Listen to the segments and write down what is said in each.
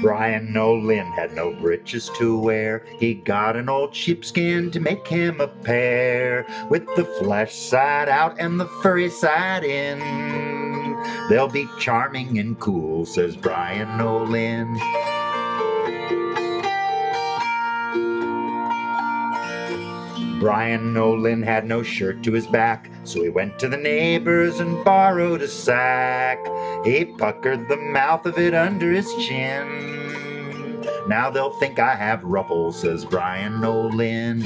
Brian Nolan had no breeches to wear. He got an old sheepskin to make him a pair, with the flesh side out and the furry side in. They'll be charming and cool, says Brian Nolan. Brian Nolan had no shirt to his back, so he went to the neighbors and borrowed a sack. He puckered the mouth of it under his chin. Now they'll think I have ruffles, says Brian Nolan.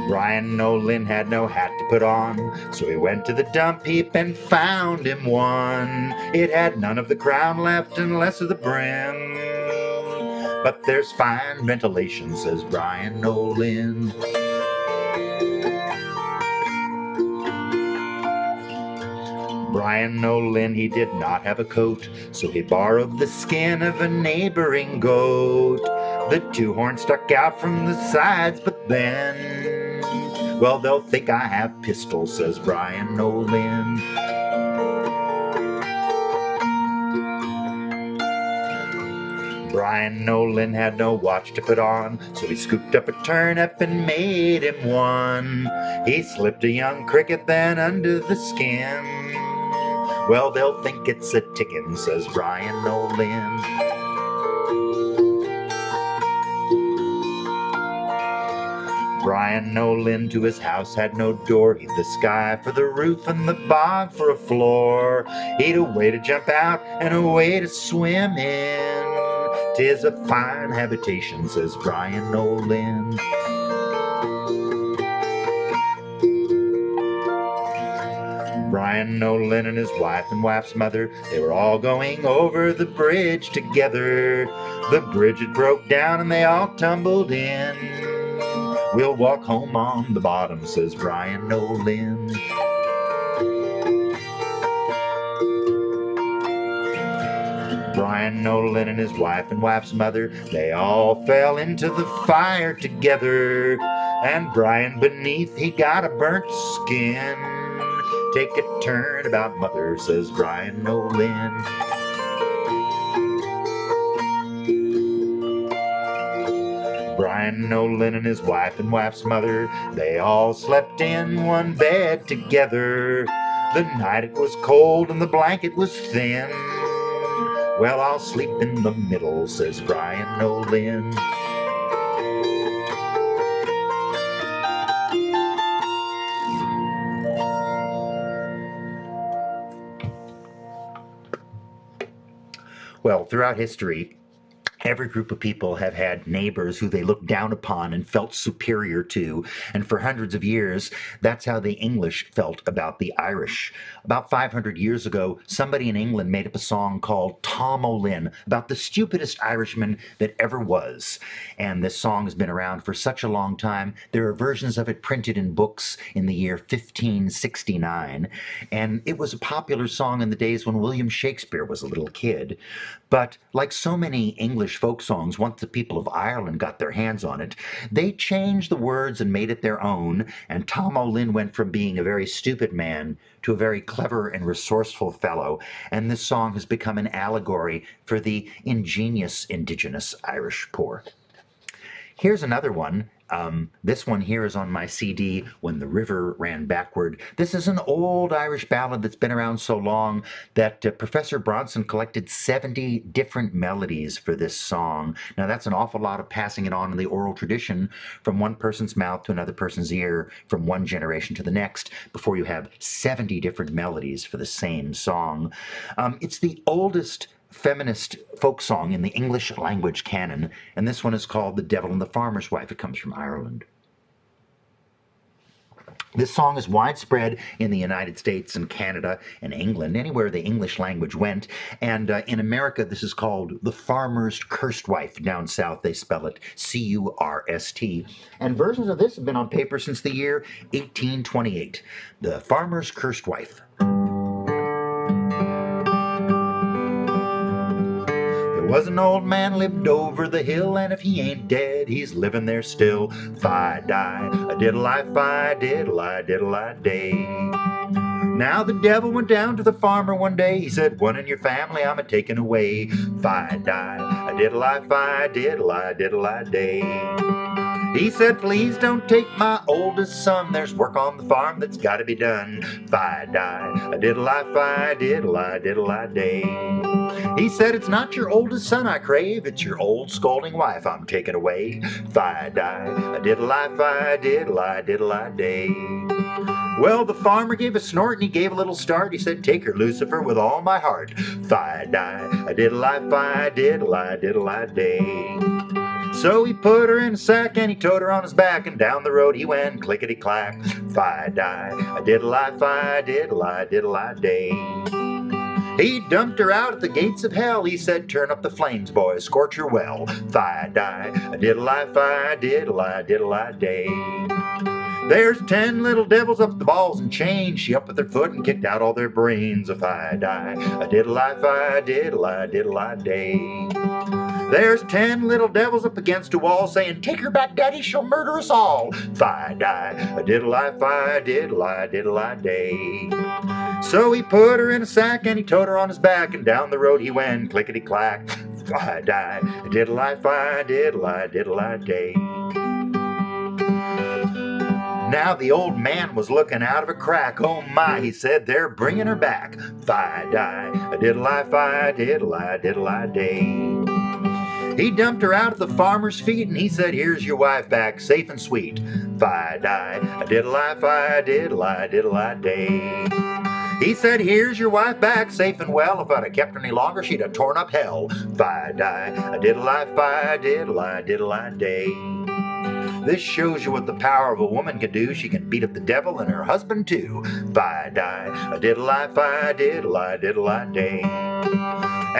Brian Nolan had no hat to put on, so he went to the dump heap and found him one. It had none of the crown left and less of the brim, but there's fine ventilation, says Brian Nolan. Brian Nolan, he did not have a coat, so he borrowed the skin of a neighboring goat. The two horns stuck out from the sides, but then, well, they'll think I have pistols, says Brian Nolan. Brian Nolan had no watch to put on, so he scooped up a turnip and made him one. He slipped a young cricket then under the skin. Well, they'll think it's a tickin', says Brian Nolan. Brian Nolan to his house had no door. He'd the sky for the roof and the bog for a floor. He'd a way to jump out and a way to swim in. 'Tis a fine habitation, says Brian Nolan. Brian Nolan and his wife and wife's mother, they were all going over the bridge together. The bridge had broke down and they all tumbled in. We'll walk home on the bottom, says Brian Nolan. Brian Nolan and his wife and wife's mother, they all fell into the fire together. And Brian beneath, he got a burnt skin. Take a turn about mother, says Brian Nolan. Brian Nolan and his wife and wife's mother, they all slept in one bed together. The night it was cold and the blanket was thin. Well, I'll sleep in the middle, says Brian Nolan. Well, throughout history, every group of people have had neighbors who they looked down upon and felt superior to. And for hundreds of years, that's how the English felt about the Irish. About 500 years ago, somebody in England made up a song called Tom O'Lynn about the stupidest Irishman that ever was. And this song has been around for such a long time. There are versions of it printed in books in the year 1569. And it was a popular song in the days when William Shakespeare was a little kid. But like so many English folk songs, once the people of Ireland got their hands on it, they changed the words and made it their own, and Tom O'Lynn went from being a very stupid man to a very clever and resourceful fellow, and this song has become an allegory for the ingenious indigenous Irish poor. Here's another one. This one here is on my CD, When the River Ran Backward. This is an old Irish ballad that's been around so long that Professor Bronson collected 70 different melodies for this song. Now that's an awful lot of passing it on in the oral tradition from one person's mouth to another person's ear, from one generation to the next, before you have 70 different melodies for the same song. It's the oldest feminist folk song in the English language canon, and this one is called The Devil and the Farmer's Wife. It comes from Ireland. This song is widespread in the United States and Canada and England, anywhere the English language went, and in America this is called The Farmer's Cursed Wife. Down south they spell it C-U-R-S-T, and versions of this have been on paper since the year 1828. The Farmer's Cursed Wife. Was an old man lived over the hill, and if he ain't dead, he's living there still. Fi-di, a diddle-I-fi, diddle-I, diddle-I-day. Now the devil went down to the farmer one day. He said, one in your family I'm a-taking away. Fi-di, a-diddle-I, diddle-I, diddle-I day. He said, please don't take my oldest son. There's work on the farm that's got to be done. Fi-di, a-diddle-I, diddle-I, diddle-I day. He said, it's not your oldest son I crave, it's your old scolding wife I'm taking away. Fi-di, a-diddle-I, diddle-I, diddle-I day. Well, the farmer gave a snort and he gave a little start. He said, take her, Lucifer, with all my heart. Fi-di, a-diddle-I, diddle-I, diddle-I day. So he put her in a sack and he towed her on his back, and down the road he went clickety-clack. Fi-di, a-diddle-I, diddle-I, diddle-I day. He dumped her out at the gates of hell. He said, turn up the flames, boys, scorch her well. Fi-di, a-diddle-I, diddle-I, diddle-I day. There's 10 little devils up the balls and chains. She up with her foot and kicked out all their brains. A fi-di, a diddle-I, diddle-I, diddle-I day. There's 10 little devils up against a wall saying, take her back, daddy, she'll murder us all. Fi-di, a diddle-I, diddle-I, diddle-I day. So he put her in a sack and he towed her on his back, and down the road he went clickety-clack. Fi-di, a diddle-I, diddle-I, diddle-I day. Now the old man was looking out of a crack. Oh my, he said, they're bringing her back. Fi-di, a diddle-I, diddle-I, diddle-I day. He dumped her out at the farmer's feet and he said, here's your wife back, safe and sweet. Fi-di, a diddle-I, diddle-I, diddle-I day. He said, here's your wife back, safe and well. If I'd have kept her any longer, she'd have torn up hell. Fi-di, a diddle-I, diddle-I, diddle-I day. This shows you what the power of a woman can do. She can beat up the devil and her husband too. Fi-di, a diddle-I, diddle-I, diddle-I day.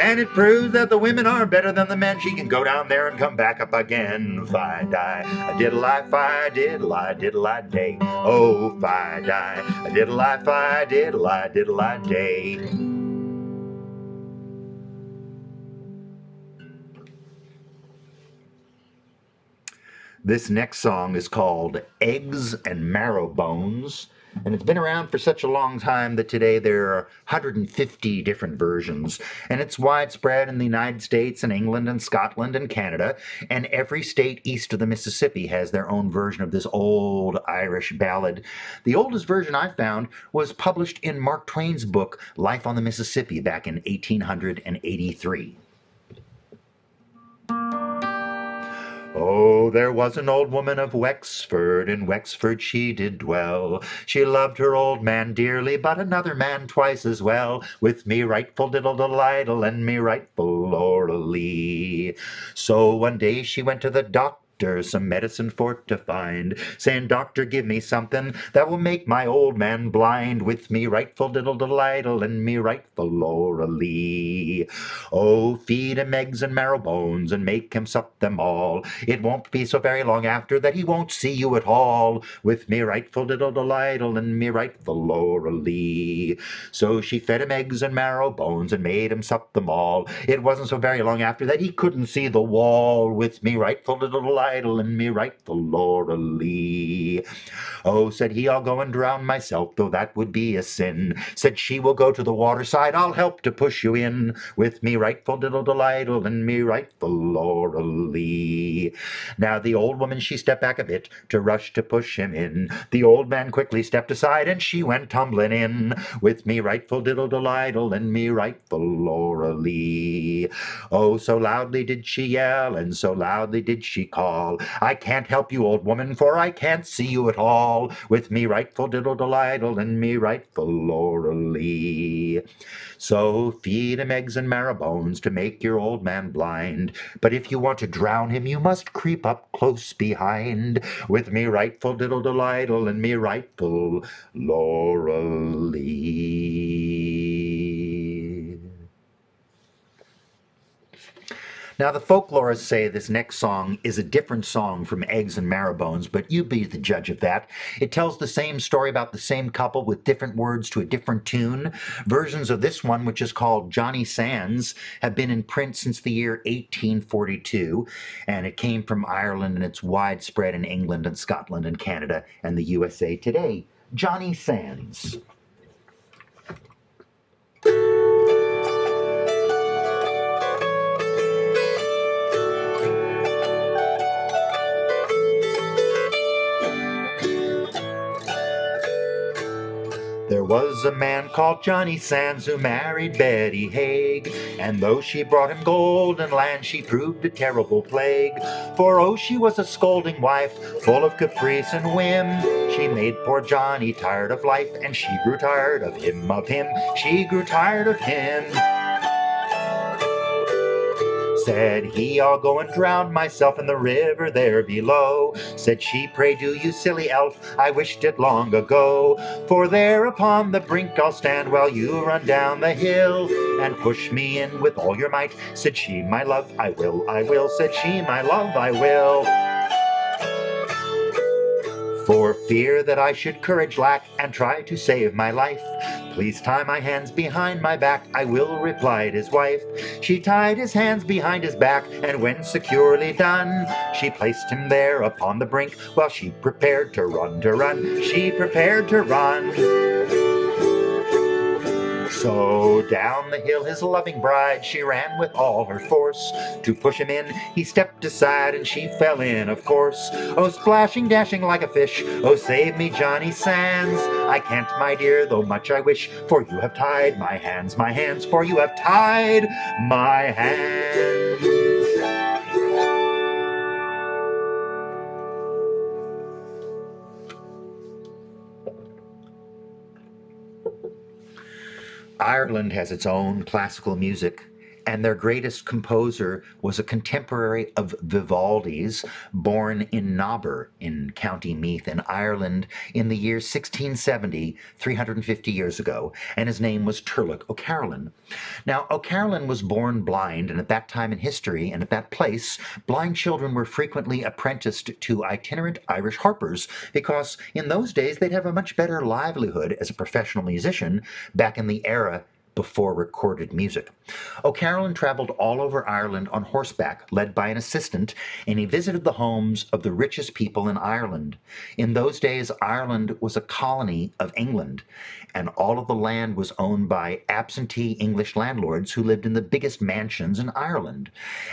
And it proves that the women are better than the men. She can go down there and come back up again. Fi-di, a diddle-I, diddle-I, diddle-I day. Oh, fi-di, a diddle-I, diddle-I, diddle-I day. This next song is called Eggs and Marrow Bones, and it's been around for such a long time that today there are 150 different versions, and it's widespread in the United States and England and Scotland and Canada, and every state east of the Mississippi has their own version of this old Irish ballad. The oldest version I found was published in Mark Twain's book Life on the Mississippi back in 1883. Oh, there was an old woman of Wexford, in Wexford she did dwell. She loved her old man dearly, but another man twice as well. With me rightful diddle-diddle-idle, and me rightful Laura-lee. So one day she went to the doctor, some medicine for to find, saying, doctor, give me something that will make my old man blind. With me rightful diddle-diddle-idle, and me rightful Laura-lee. Oh, feed him eggs and marrow bones, and make him sup them all. It won't be so very long after that he won't see you at all. With me rightful diddle-diddle-idle, and me rightful Laura-lee. So she fed him eggs and marrow bones, and made him sup them all. It wasn't so very long after that he couldn't see the wall. With me rightful diddle-diddle-idle, and me rightful Laura-lee. Oh, said he, I'll go and drown myself, though that would be a sin. Said she, will go to the waterside, I'll help to push you in. With me rightful diddle-diddle-idle, and me rightful Laura-lee. Now the old woman, she stepped back a bit to rush to push him in. The old man quickly stepped aside, and she went tumbling in. With me rightful diddle-diddle-idle, and me rightful Laura-lee. Oh, so loudly did she yell, and so loudly did she call, I can't help you, old woman, for I can't see you at all. With me rightful diddle-diddle-idle, and me rightful Laura-lee. So feed him eggs and marrow bones to make your old man blind. But if you want to drown him, you must creep up close behind. With me rightful diddle-diddle-idle, and me rightful Laura-lee. Now, the folklorists say this next song is a different song from Eggs and Marrow Bones, but you be the judge of that. It tells the same story about the same couple with different words to a different tune. Versions of this one, which is called Johnny Sands, have been in print since the year 1842, and it came from Ireland, and it's widespread in England and Scotland and Canada and the USA today. Johnny Sands. There was a man called Johnny Sands who married Betty Haig, and though she brought him golden land, she proved a terrible plague. For oh, she was a scolding wife, full of caprice and whim. She made poor Johnny tired of life, and she grew tired of him, she grew tired of him. Said he, I'll go and drown myself in the river there below. Said she, pray do, you silly elf, I wished it long ago. For there upon the brink I'll stand while you run down the hill, and push me in with all your might. Said she, my love, I will, I will. Said she, my love, I will. For fear that I should courage lack and try to save my life, please tie my hands behind my back, I will, replied his wife. She tied his hands behind his back, and when securely done, she placed him there upon the brink, while she prepared to run, she prepared to run. So down the hill his loving bride she ran with all her force. To push him in he stepped aside, and she fell in, of course. Oh, splashing, dashing like a fish, oh, save me, Johnny Sands. I can't, my dear, though much I wish, for you have tied my hands, for you have tied my hands. Ireland has its own classical music, and their greatest composer was a contemporary of Vivaldi's, born in Nobber in County Meath in Ireland in the year 1670, 350 years ago, and his name was Turlough O'Carolan. Now, O'Carolan was born blind, and at that time in history and at that place, blind children were frequently apprenticed to itinerant Irish harpers, because in those days they'd have a much better livelihood as a professional musician back in the era before recorded music. O'Carolan traveled all over Ireland on horseback, led by an assistant, and he visited the homes of the richest people in Ireland. In those days, Ireland was a colony of England, and all of the land was owned by absentee English landlords who lived in the biggest mansions in Ireland.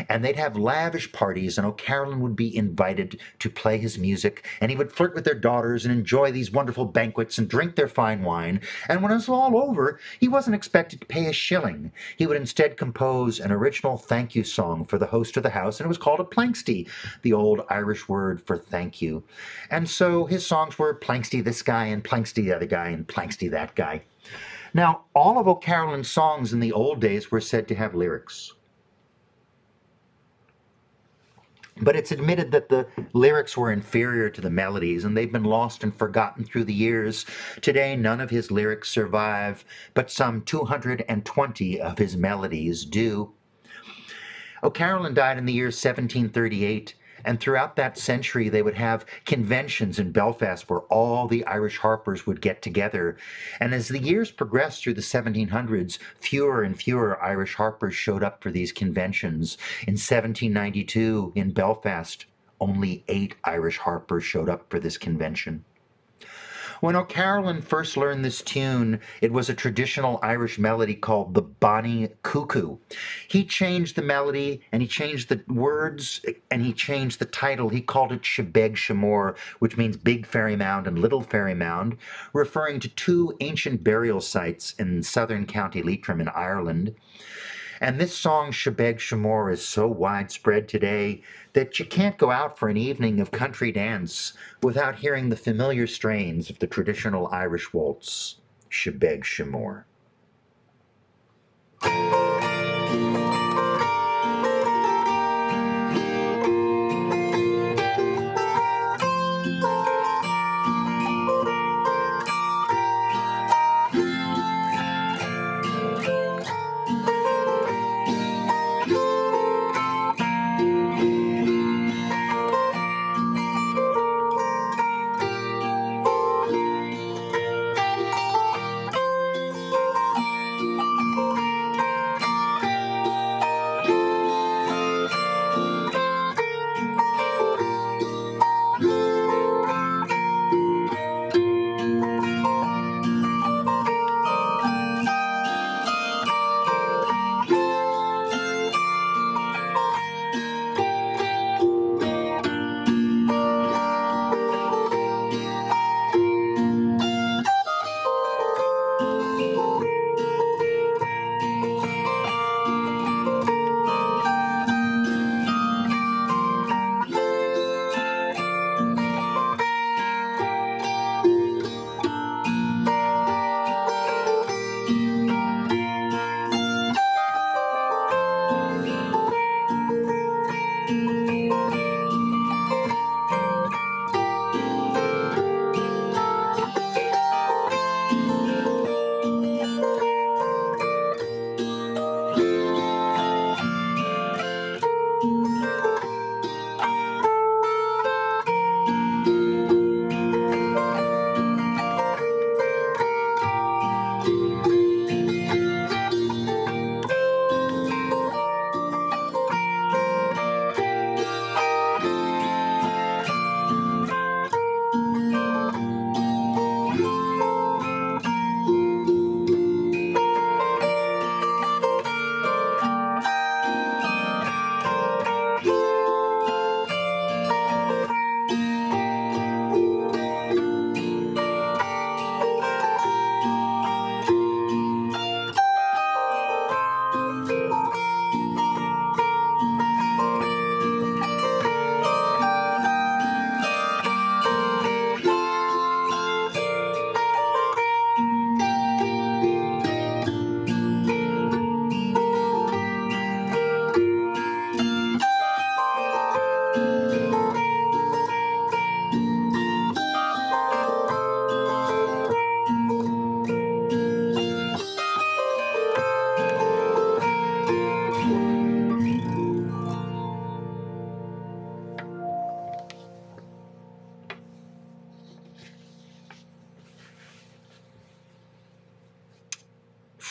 And they'd have lavish parties, and O'Carolan would be invited to play his music, and he would flirt with their daughters and enjoy these wonderful banquets and drink their fine wine. And when it was all over, he wasn't expected to pay a shilling. He would instead compose an original thank you song for the host of the house, and it was called a planxty, the old Irish word for thank you. And so his songs were planxty this guy, and planxty the other guy, and planxty that guy. Now, all of O'Carolan's songs in the old days were said to have lyrics. But it's admitted that the lyrics were inferior to the melodies, and they've been lost and forgotten through the years. Today, none of his lyrics survive, but some 220 of his melodies do. O'Carolan died in the year 1738, and throughout that century they would have conventions in Belfast where all the Irish harpers would get together. And as the years progressed through the 1700s, fewer and fewer Irish harpers showed up for these conventions. In 1792, in Belfast, only 8 Irish harpers showed up for this convention. When O'Carolan first learned this tune, it was a traditional Irish melody called the Bonnie Cuckoo. He changed the melody, and he changed the words, and he changed the title. He called it Shebeg Shamur, which means Big Fairy Mound and Little Fairy Mound, referring to 2 ancient burial sites in southern County Leitrim in Ireland. And this song, Shebeg Shamur, is so widespread today that you can't go out for an evening of country dance without hearing the familiar strains of the traditional Irish waltz, Shebeg Shamur.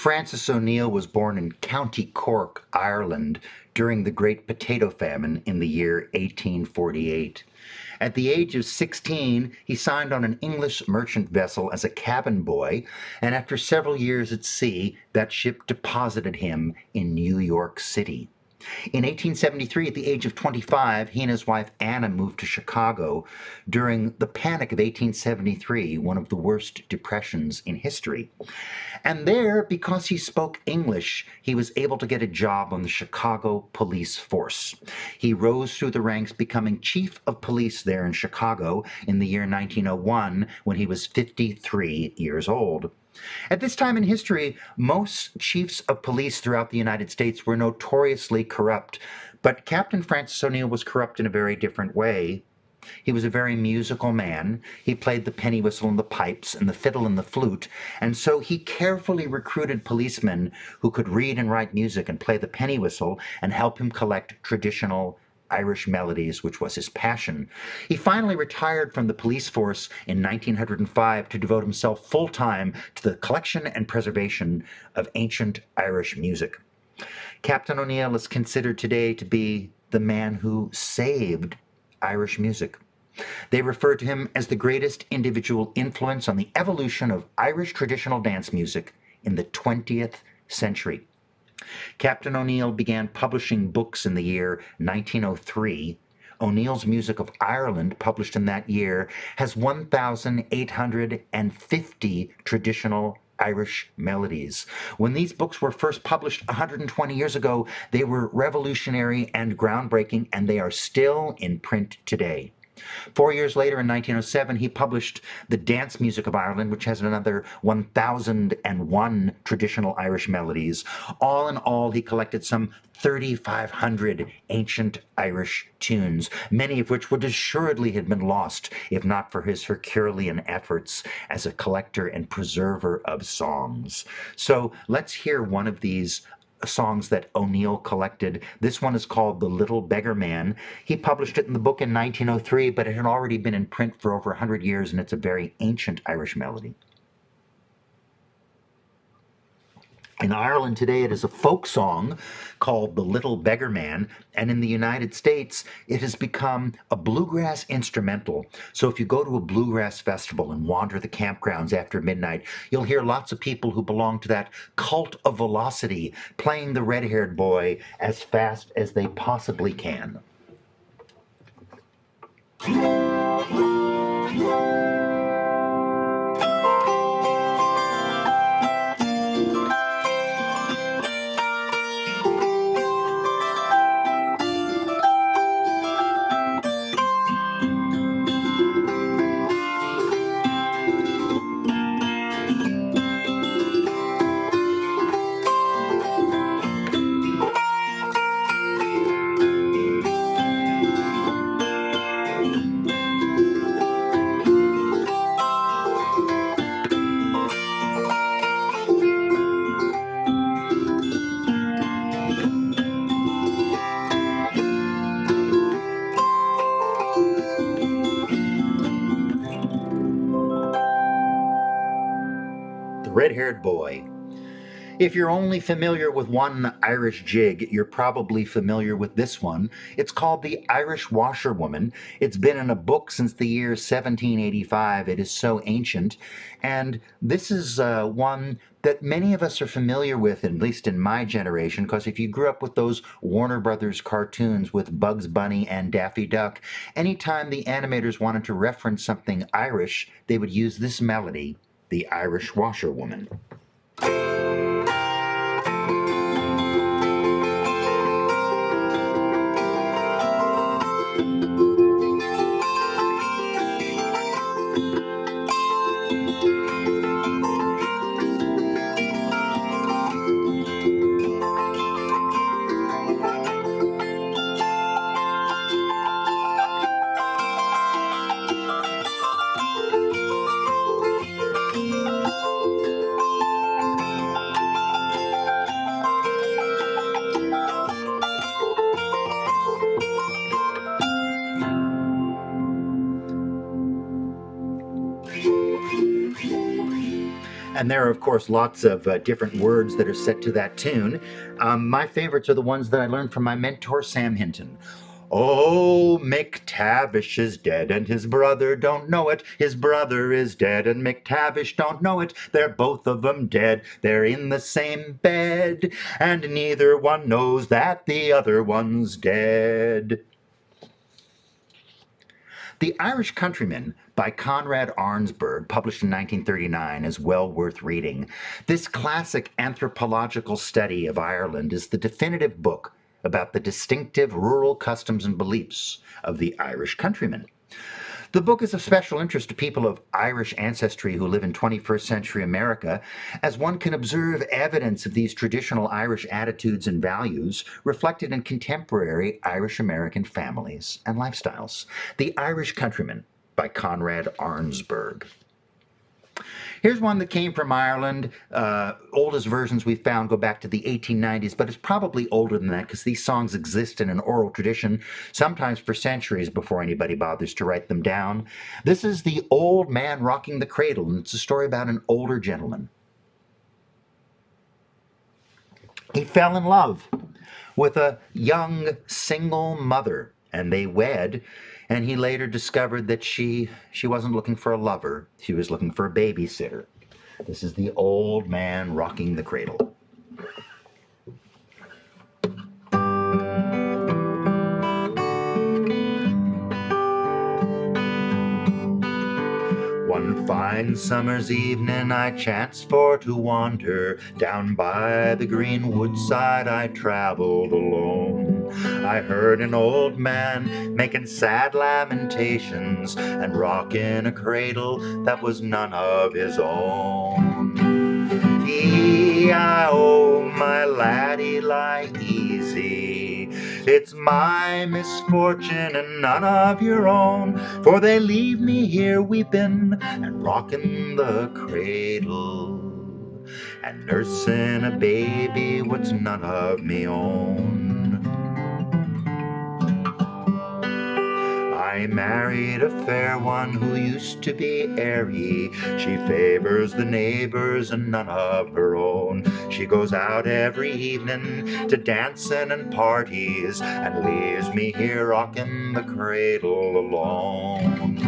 Francis O'Neill was born in County Cork, Ireland, during the Great Potato Famine in the year 1848. At the age of 16, he signed on an English merchant vessel as a cabin boy, and after several years at sea, that ship deposited him in New York City. In 1873, at the age of 25, he and his wife Anna moved to Chicago during the Panic of 1873, one of the worst depressions in history. And there, because he spoke English, he was able to get a job on the Chicago police force. He rose through the ranks, becoming chief of police there in Chicago in the year 1901, when he was 53 years old. At this time in history, most chiefs of police throughout the United States were notoriously corrupt, but Captain Francis O'Neill was corrupt in a very different way. He was a very musical man. He played the penny whistle and the pipes and the fiddle and the flute, and so he carefully recruited policemen who could read and write music and play the penny whistle and help him collect traditional Irish melodies, which was his passion. He finally retired from the police force in 1905 to devote himself full-time to the collection and preservation of ancient Irish music. Captain O'Neill is considered today to be the man who saved Irish music. They refer to him as the greatest individual influence on the evolution of Irish traditional dance music in the 20th century. Captain O'Neill began publishing books in the year 1903. O'Neill's Music of Ireland, published in that year, has 1,850 traditional Irish melodies. When these books were first published 120 years ago, they were revolutionary and groundbreaking, and they are still in print today. 4 years later, in 1907, he published The Dance Music of Ireland, which has another 1,001 traditional Irish melodies. All in all, he collected some 3,500 ancient Irish tunes, many of which would assuredly have been lost if not for his Herculean efforts as a collector and preserver of songs. So let's hear one of these songs that O'Neill collected. This one is called The Little Beggar Man. He published it in the book in 1903, but it had already been in print for over 100 years, and it's a very ancient Irish melody. In Ireland today, it is a folk song called The Little Beggar Man, and in the United States, it has become a bluegrass instrumental. So if you go to a bluegrass festival and wander the campgrounds after midnight, you'll hear lots of people who belong to that cult of velocity playing the red-haired boy as fast as they possibly can. Red-haired boy. If you're only familiar with one Irish jig, you're probably familiar with this one. It's called the Irish Washerwoman. It's been in a book since the year 1785. It is so ancient. And this is one that many of us are familiar with, at least in my generation, because if you grew up with those Warner Brothers cartoons with Bugs Bunny and Daffy Duck, anytime the animators wanted to reference something Irish, they would use this melody, the Irish Washerwoman. And there are, of course, lots of different words that are set to that tune. My favorites are the ones that I learned from my mentor, Sam Hinton. Oh, McTavish is dead and his brother don't know it. His brother is dead and McTavish don't know it. They're both of them dead. They're in the same bed. And neither one knows that the other one's dead. The Irish Countryman by Conrad Arnsberg, published in 1939, is well worth reading. This classic anthropological study of Ireland is the definitive book about the distinctive rural customs and beliefs of the Irish countryman. The book is of special interest to people of Irish ancestry who live in 21st century America, as one can observe evidence of these traditional Irish attitudes and values reflected in contemporary Irish American families and lifestyles. The Irish Countryman by Conrad Arnsberg. Here's one that came from Ireland. Oldest versions we've found go back to the 1890s, but it's probably older than that because these songs exist in an oral tradition, sometimes for centuries before anybody bothers to write them down. This is The Old Man Rocking the Cradle, and it's a story about an older gentleman. He fell in love with a young single mother, and they wed. And he later discovered that she wasn't looking for a lover. She was looking for a babysitter. This is The Old Man Rocking the Cradle. One fine summer's evening I chanced for to wander. Down by the green woodside I traveled alone. I heard an old man making sad lamentations and rocking a cradle that was none of his own. E-I-O, my laddie, lie easy. It's my misfortune and none of your own, for they leave me here weeping and rocking the cradle and nursing a baby what's none of me own. I married a fair one who used to be airy. She favors the neighbors and none of her own. She goes out every evening to dancing and parties and leaves me here rocking the cradle alone.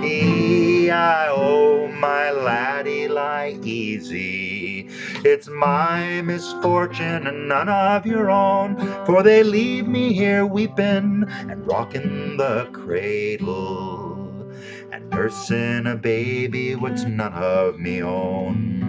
E-I-O, my laddie, lie easy. It's my misfortune and none of your own, for they leave me here weeping and rocking the cradle and nursing a baby what's none of me own.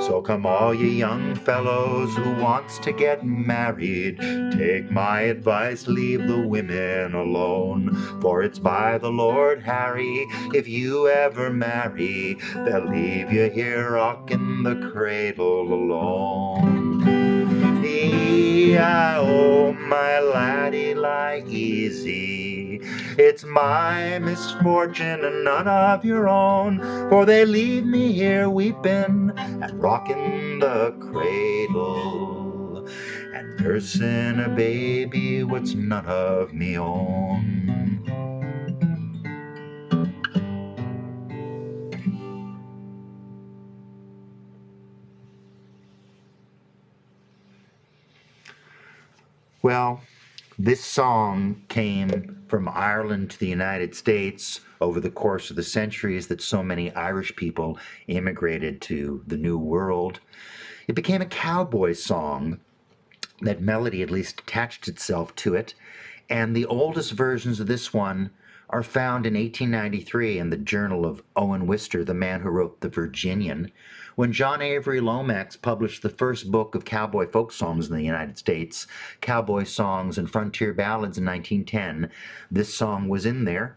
So come all ye young fellows who wants to get married, take my advice, leave the women alone. For it's by the Lord Harry, if you ever marry, they'll leave you here rocking the cradle alone. E-I-O, my laddie, lie easy. It's my misfortune and none of your own, for they leave me here weeping and rocking the cradle and nursing a baby what's none of me own. Well, this song came from Ireland to the United States over the course of the centuries that so many Irish people immigrated to the New World. It became a cowboy song. That melody at least attached itself to it. And the oldest versions of this one are found in 1893 in the journal of Owen Wister, the man who wrote The Virginian. When John Avery Lomax published the first book of cowboy folk songs in the United States, Cowboy Songs and Frontier Ballads in 1910, this song was in there.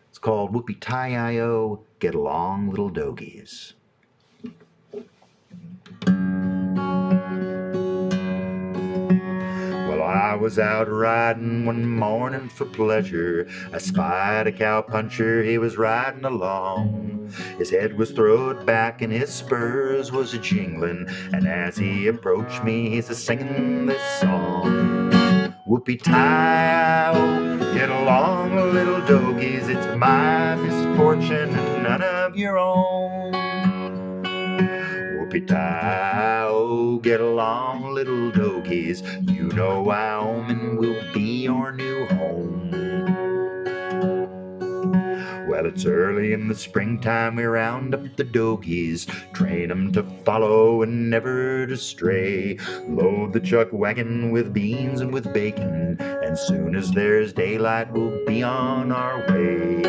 It's called Whoopie-Tie-I-O, Get Along Little Doggies. I was out riding one morning for pleasure. I spied a cowpuncher, he was riding along. His head was throwed back and his spurs was a-jingling, and as he approached me, he's a-singing this song. Whoopie-tie-I-O, get along little doggies, it's my misfortune misfortune and none of your own. Whoopie-tie, oh, get along, little doggies. You know Wyoming will be your new home. Well, it's early in the springtime, we round up the doggies, train 'em to follow and never to stray, load the chuck wagon with beans and with bacon, and soon as there's daylight we'll be on our way.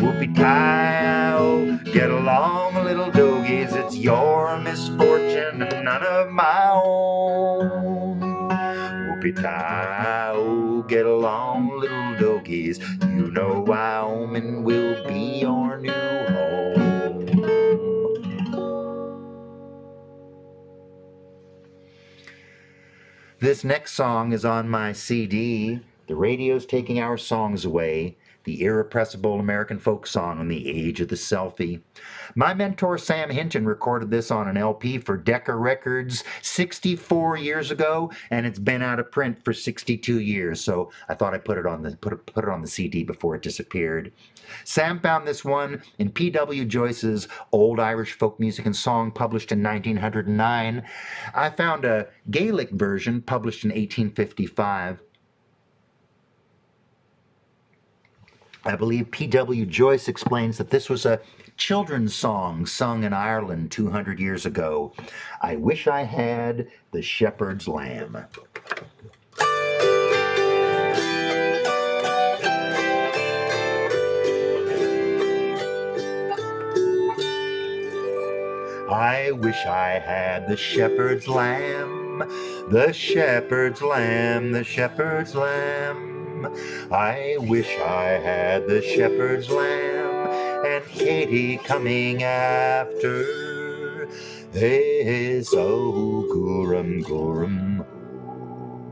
Whoopie-tie, oh, get along, little doggies, it's your misfortune and none of my own. Whoopie-tie, oh, get along, little doggies, you know Wyoming will be your new home. This next song is on my CD, The Radio's Taking Our Songs Away, the irrepressible American folk song on the age of the selfie. My mentor Sam Hinton recorded this on an LP for Decca Records 64 years ago, and it's been out of print for 62 years, so I thought I'd put it on the CD before it disappeared. Sam found this one in P.W. Joyce's Old Irish Folk Music and Song, published in 1909. I found a Gaelic version published in 1855. I believe P.W. Joyce explains that this was a children's song sung in Ireland 200 years ago. I wish I had the shepherd's lamb. I wish I had the shepherd's lamb, the shepherd's lamb, the shepherd's lamb. I wish I had the shepherd's lamb, and Katie coming after. Hey, so goorum, goorum,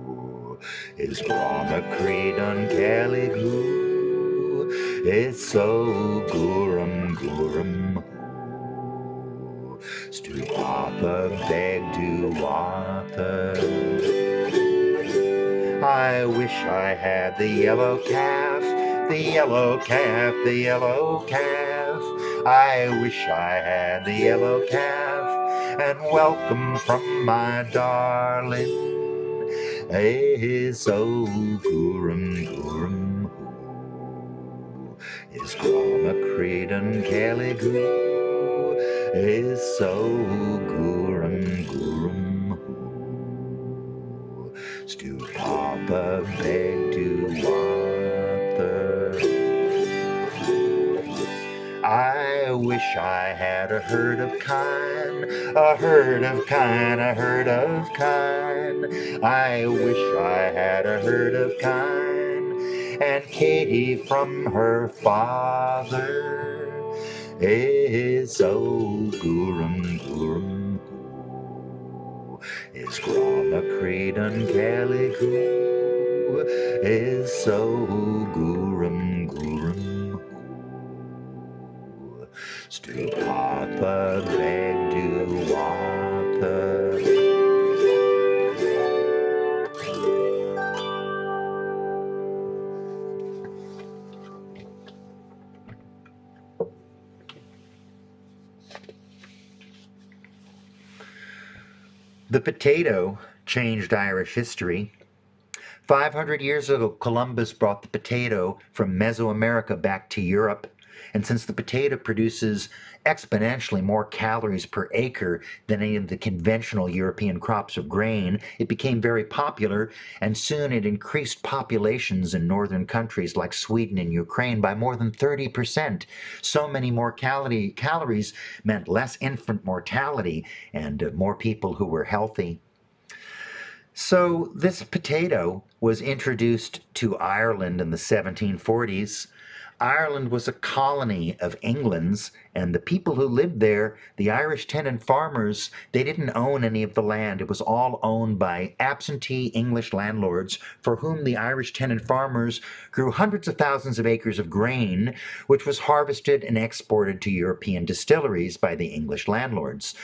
hoo. Is Brahma Creed on Caligoo? It's so goorum, goorum, hoo. Stu Papa beg to water. I wish I had the yellow calf, the yellow calf, the yellow calf. I wish I had the yellow calf, and welcome from my darling. Hey, so goorum, goorum, hoo. Is Grandma Creed and Caligoo? Is so goorum, goorum. Stu Papa beg to water. I wish I had a herd of kine, a herd of kine, a herd of kine. I wish I had a herd of kine, and Katie from her father is so goorum, goorum. Is Grandma Creed and Caligoo? Is so goorum, goorum, hoo. Stu Papa beg to water. The potato changed Irish history. 500 years ago, Columbus brought the potato from Mesoamerica back to Europe. And since the potato produces exponentially more calories per acre than any of the conventional European crops of grain, it became very popular, and soon it increased populations in northern countries like Sweden and Ukraine by more than 30%. So many more calories meant less infant mortality and more people who were healthy. So this potato was introduced to Ireland in the 1740s. Ireland was a colony of England's, and the people who lived there, the Irish tenant farmers, they didn't own any of the land. It was all owned by absentee English landlords for whom the Irish tenant farmers grew hundreds of thousands of acres of grain, which was harvested and exported to European distilleries by the English landlords.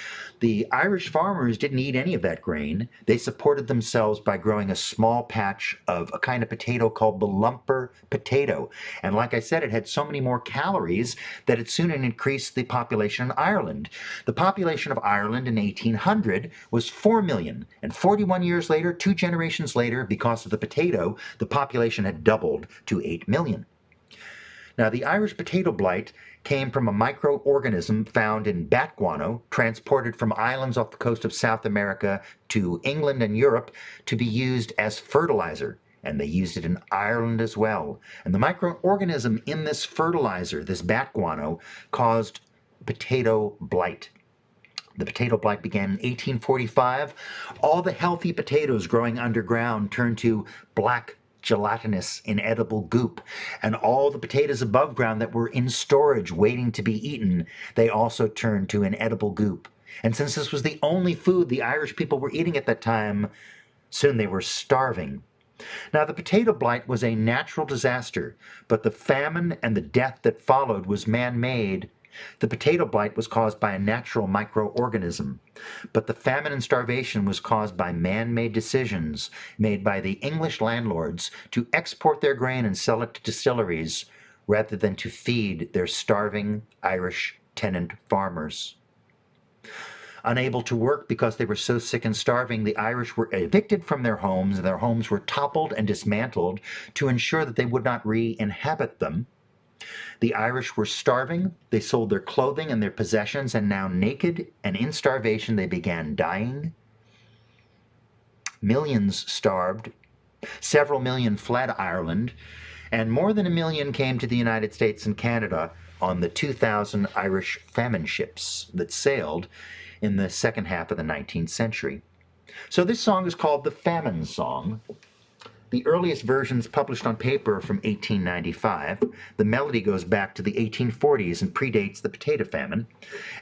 The Irish farmers didn't eat any of that grain. They supported themselves by growing a small patch batch of a kind of potato called the lumper potato. And like I said, it had so many more calories that it soon increased the population in Ireland. The population of Ireland in 1800 was 4 million. And 41 years later, 2 generations later, because of the potato, the population had doubled to 8 million. Now, the Irish potato blight came from a microorganism found in bat guano, transported from islands off the coast of South America to England and Europe to be used as fertilizer. And they used it in Ireland as well. And the microorganism in this fertilizer, this bat guano, caused potato blight. The potato blight began in 1845. All the healthy potatoes growing underground turned to black gelatinous, inedible goop. And all the potatoes above ground that were in storage waiting to be eaten, they also turned to inedible goop. And since this was the only food the Irish people were eating at that time, soon they were starving. Now, the potato blight was a natural disaster, but the famine and the death that followed was man-made. The potato blight was caused by a natural microorganism, but the famine and starvation was caused by man-made decisions made by the English landlords to export their grain and sell it to distilleries rather than to feed their starving Irish tenant farmers. Unable to work because they were so sick and starving, the Irish were evicted from their homes, and their homes were toppled and dismantled to ensure that they would not re-inhabit them. The Irish were starving, they sold their clothing and their possessions, and now naked and in starvation they began dying. Millions starved, several million fled Ireland, and more than 1 million came to the United States and Canada on the 2,000 Irish famine ships that sailed in the second half of the 19th century. So this song is called the Famine Song. The earliest versions published on paper are from 1895. The melody goes back to the 1840s and predates the potato famine.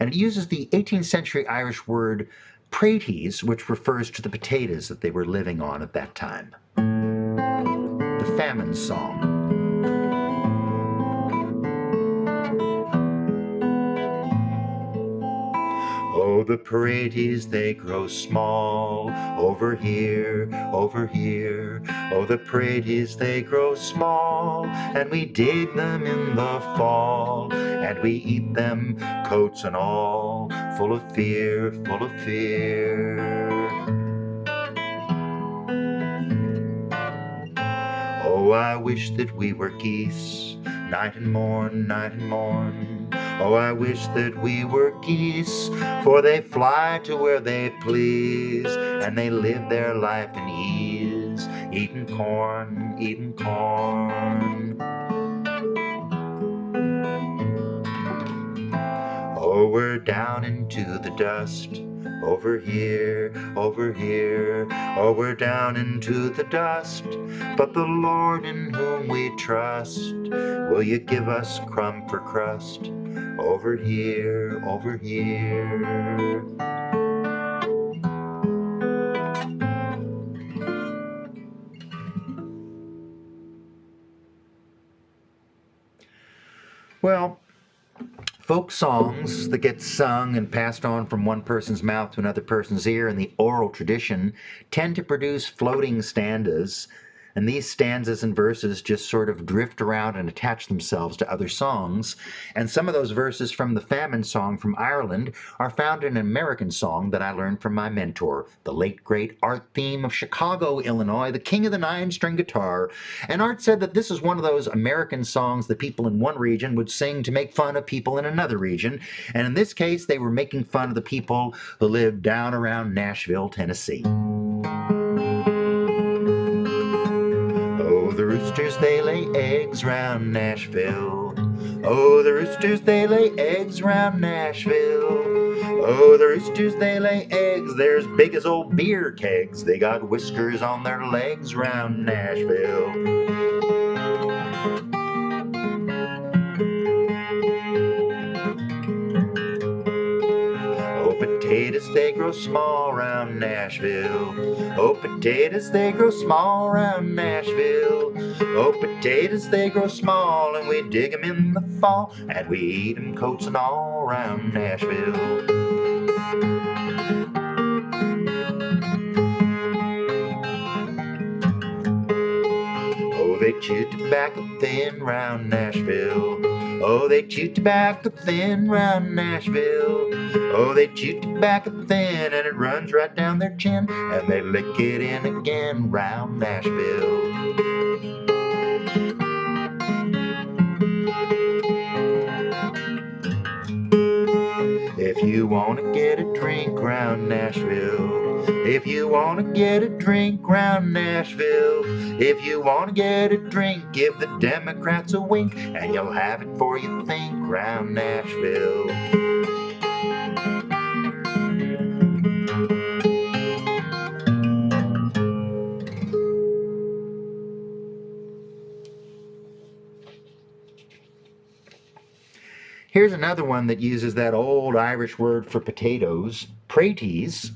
And it uses the 18th century Irish word praties, which refers to the potatoes that they were living on at that time. The Famine Song. Oh, the praties, they grow small, over here, over here. Oh, the praties, they grow small, and we dig them in the fall, and we eat them, coats and all, full of fear, full of fear. Oh, I wish that we were geese, night and morn, night and morn. Oh, I wish that we were geese, for they fly to where they please, and they live their life in ease, eating corn, eating corn. Oh, we're down into the dust, over here, over here. Oh, we're down into the dust, but the Lord in whom we trust, will you give us crumb for crust? Over here, over here. Well, folk songs that get sung and passed on from one person's mouth to another person's ear in the oral tradition tend to produce floating stanzas, and these stanzas and verses just sort of drift around and attach themselves to other songs. And some of those verses from the Famine Song from Ireland are found in an American song that I learned from my mentor, the late great Art Theme of Chicago, Illinois, the king of the 9-string guitar. And Art said that this is one of those American songs that people in one region would sing to make fun of people in another region. And in this case, they were making fun of the people who lived down around Nashville, Tennessee. Oh, the roosters, they lay eggs round Nashville. Oh, the roosters, they lay eggs round Nashville. Oh, the roosters, they lay eggs, they're as big as old beer kegs. They got whiskers on their legs round Nashville. Potatoes, they grow small round Nashville. Oh, potatoes, they grow small round Nashville. Oh, potatoes, they grow small, and we dig 'em in the fall, and we eat 'em coats and all round Nashville. they chew tobacco thin round Nashville. Oh, they chew tobacco thin round Nashville. Oh, they chew tobacco thin and it runs right down their chin, and they lick it in again round Nashville. If you want to get a drink round Nashville, if you want to get a drink round Nashville, if you want to get a drink, give the Democrats a wink, and you'll have it for you think round Nashville. Here's another one that uses that old Irish word for potatoes, praties.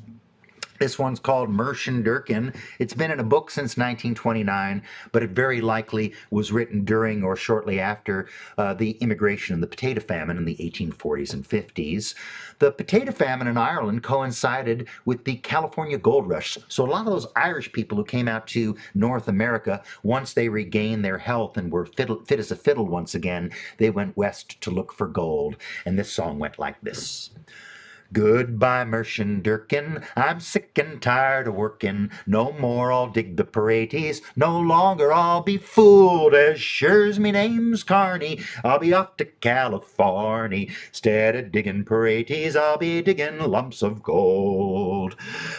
This one's called Martian Durkin. It's been in a book since 1929, but it very likely was written during or shortly after the immigration and the potato famine in the 1840s and 50s. The potato famine in Ireland coincided with the California gold rush. So a lot of those Irish people who came out to North America, once they regained their health and were fit as a fiddle once again, they went west to look for gold. And this song went like this. Goodbye, Martian Durkin, I'm sick and tired of working. No more I'll dig the paraties, no longer I'll be fooled. As sure's me name's Carney, I'll be off to California. Instead of digging paraties, I'll be digging lumps of gold.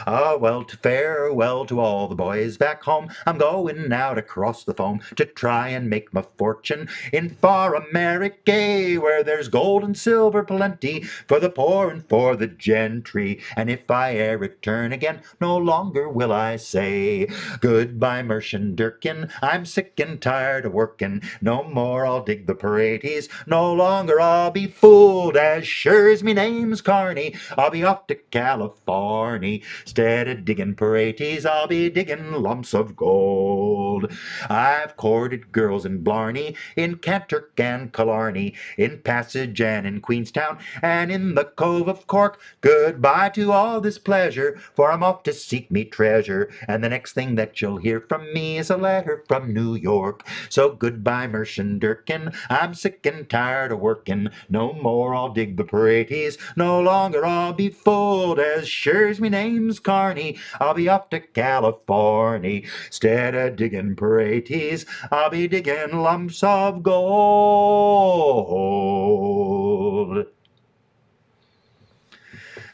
Well, to farewell to all the boys back home. I'm going out across the foam to try and make my fortune in far America, where there's gold and silver plenty for the poor and for the gentry. And if I e'er return again, no longer will I say, goodbye, Martian Durkin, I'm sick and tired of working. No more I'll dig the paraties, no longer I'll be fooled. As sure as me name's Carney, I'll be off to California. Instead of digging paraties, I'll be digging lumps of gold. I've courted girls in Blarney, in Kanturk and Killarney, in Passage and in Queenstown, and in the Cove of Cork. Goodbye to all this pleasure, for I'm off to seek me treasure, and the next thing that you'll hear from me is a letter from New York. So goodbye, Martian Durkin, I'm sick and tired of working. No more I'll dig the paraties, no longer I'll be fooled. As sure as me name's Carney, I'll be off to California. Instead of digging paraties, I'll be digging lumps of gold.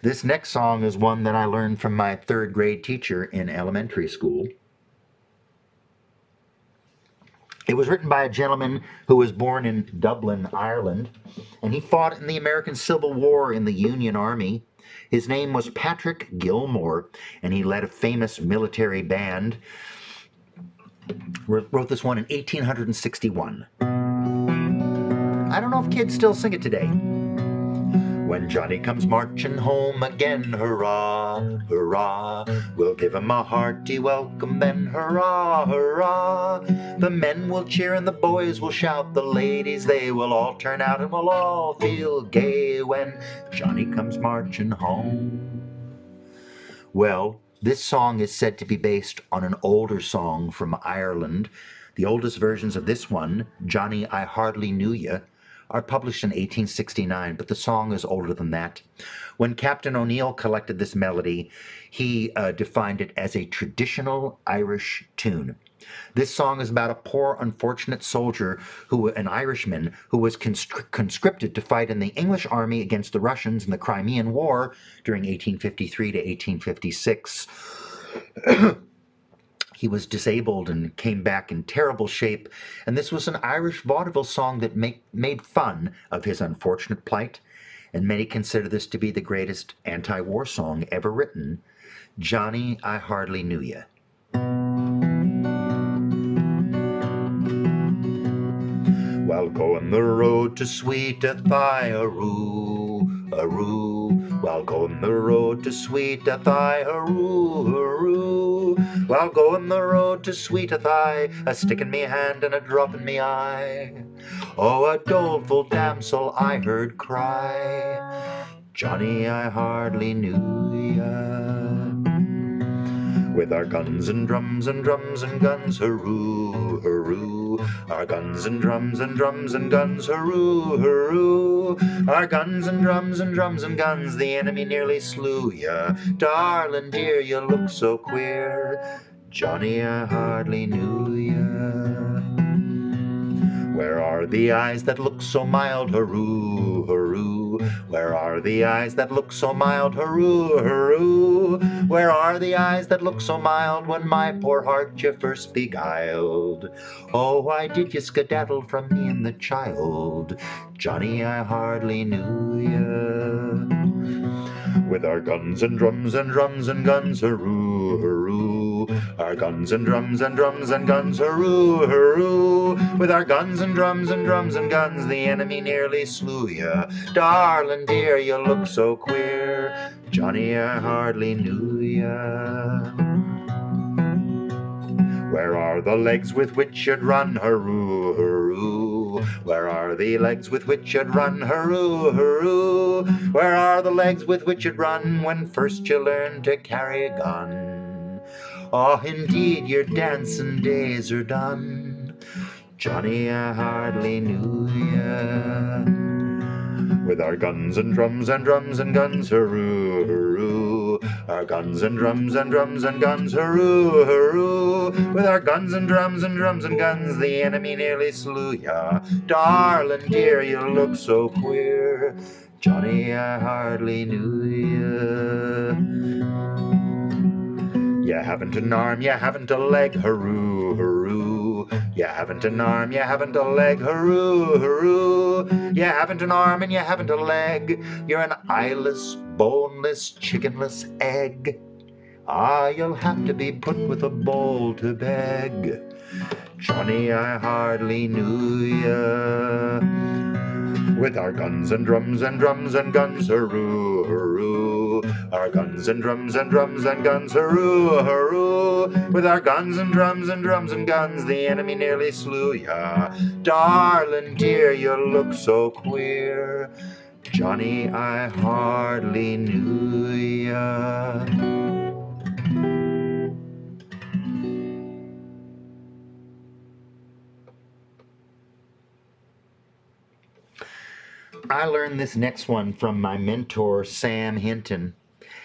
This next song is one that I learned from my third grade teacher in elementary school. It was written by a gentleman who was born in Dublin, Ireland, and he fought in the American Civil War in the Union Army. His name was Patrick Gilmore, and he led a famous military band. Wrote this one in 1861. I don't know if kids still sing it today. When Johnny comes marching home again, hurrah, hurrah, we'll give him a hearty welcome then, hurrah, hurrah. The men will cheer and the boys will shout, the ladies they will all turn out, and we'll all feel gay when Johnny comes marching home. Well, this song is said to be based on an older song from Ireland. The oldest versions of this one, Johnny, I Hardly Knew Ya, are published in 1869, but the song is older than that. When Captain ONeill collected this melody, he defined it as a traditional Irish tune. This song is about a poor, unfortunate soldier, an Irishman, who was conscripted to fight in the English army against the Russians in the Crimean War during 1853 to 1856. He was disabled and came back in terrible shape, and this was an Irish vaudeville song that made fun of his unfortunate plight, and many consider this to be the greatest anti-war song ever written, Johnny, I Hardly Knew Ya. While going the road to sweet Athy-a-roo, a-roo, while going the road to sweet Athy-a-roo, a-roo, while going the road to sweet Athy, a stick in me hand and a drop in me eye. Oh, a doleful damsel I heard cry, Johnny, I hardly knew ya. With our guns and drums and drums and guns, hurroo, hurroo. Our guns and drums and drums and guns, hurroo, hurroo. Our guns and drums and drums and guns, the enemy nearly slew ya. Darling dear, you look so queer. Johnny, I hardly knew ya. Where are the eyes that look so mild, hurroo, hurroo? Where are the eyes that look so mild, hurroo, hurroo? Where are the eyes that look so mild when my poor heart you first beguiled? Oh, why did you skedaddle from me and the child? Johnny, I hardly knew ya. With our guns and drums and drums and guns, hurroo, hurroo. Our guns and drums and drums and guns, hurroo, hurroo. With our guns and drums and drums and guns, the enemy nearly slew ya. Darling dear, you look so queer. Johnny, I hardly knew ya. Where are the legs with which you'd run, hurroo, hurroo? Where are the legs with which you'd run, hurroo, hurroo? Where are the legs with which you'd run when first you learned to carry a gun? Oh, indeed, your dancing days are done. Johnny, I hardly knew ya. With our guns and drums and drums and guns, hurroo, hurroo. Our guns and drums and drums and guns, hurroo, hurroo. With our guns and drums and drums and guns, the enemy nearly slew ya. Darling dear, you look so queer. Johnny, I hardly knew ya. You haven't an arm, you haven't a leg, hurroo, hurroo. You haven't an arm, you haven't a leg, hurroo, hurroo. You haven't an arm and you haven't a leg. You're an eyeless, boneless, chickenless egg. Ah, you'll have to be put with a bowl to beg. Johnny, I hardly knew ya. With our guns and drums and drums and guns, hurroo, hurroo. Our guns and drums and drums and guns, hurroo, hurroo. With our guns and drums and drums and guns, the enemy nearly slew ya. Darling dear, you look so queer. Johnny, I hardly knew ya. I learned this next one from my mentor, Sam Hinton.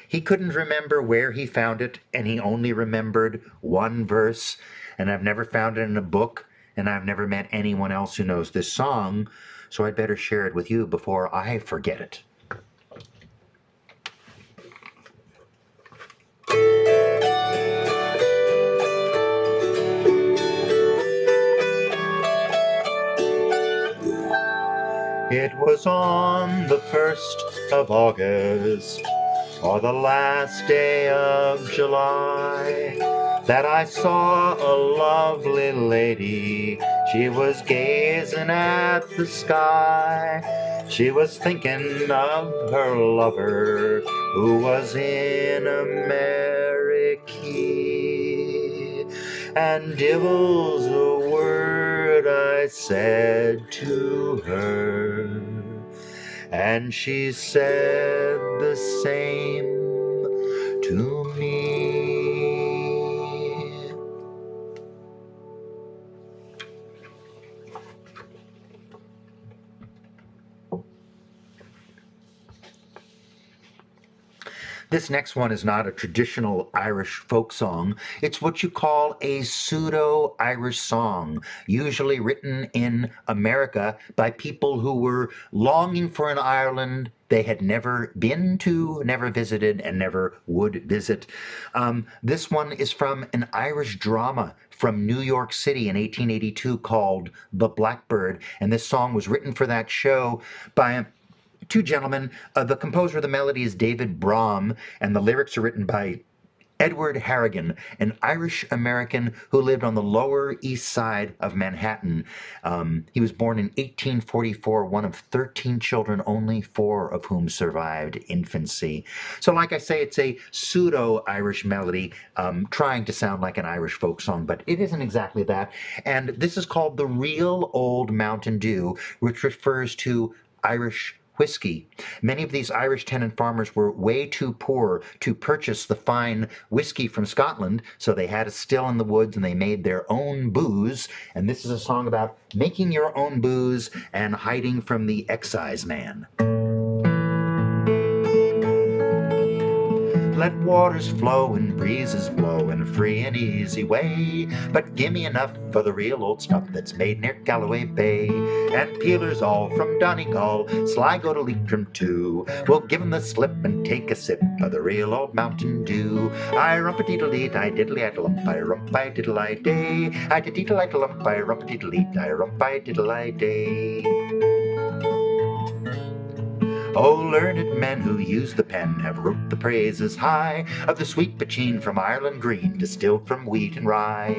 He couldn't remember where he found it, and he only remembered one verse, and I've never found it in a book, and I've never met anyone else who knows this song, so I'd better share it with you before I forget it. It was on the 1st of August, or the last day of July, that I saw a lovely lady. She was gazing at the sky. She was thinking of her lover, who was in America. And divil's a word I said to her, and she said the same to me. This next one is not a traditional Irish folk song. It's what you call a pseudo-Irish song, usually written in America by people who were longing for an Ireland they had never been to, never visited, and never would visit. This one is from an Irish drama from New York City in 1882 called The Blackbird, and this song was written for that show by two gentlemen. The composer of the melody is David Braham, and the lyrics are written by Edward Harrigan, an Irish-American who lived on the Lower East Side of Manhattan. He was born in 1844, one of 13 children, only 4 of whom survived infancy. So like I say, it's a pseudo-Irish melody, trying to sound like an Irish folk song, but it isn't exactly that. And this is called the Real Old Mountain Dew, which refers to Irish whiskey. Many of these Irish tenant farmers were way too poor to purchase the fine whiskey from Scotland, so they had a still in the woods and they made their own booze. And this is a song about making your own booze and hiding from the excise man. Let waters flow and breezes blow in a free and easy way, but gimme enough for the real old stuff that's made near Galloway Bay. And peelers all from Donegal, Sligo to Leitrim too, we'll give 'em the slip and take a sip of the real old Mountain Dew. I rumpa-deedle-dee, I diddle-I-lump, I rump-I-diddle-I-day, I diddle-I-lump, I rumpa-deedle-dee, I rump-I-diddle-I-day. Oh, learned men who use the pen have wrote the praises high of the sweet poteen from Ireland green, distilled from wheat and rye.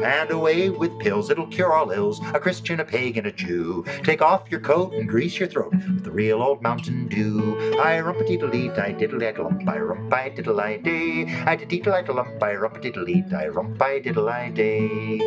And away with pills, it'll cure all ills, a Christian, a pagan, a Jew. Take off your coat and grease your throat with the real old Mountain Dew. I rumpa-deedle-dee, I diddle-I-lump, I rump-I-diddle-I-day, I diddle-I-lump, I rumpa-deedle-dee, I rump-I-diddle-I-day.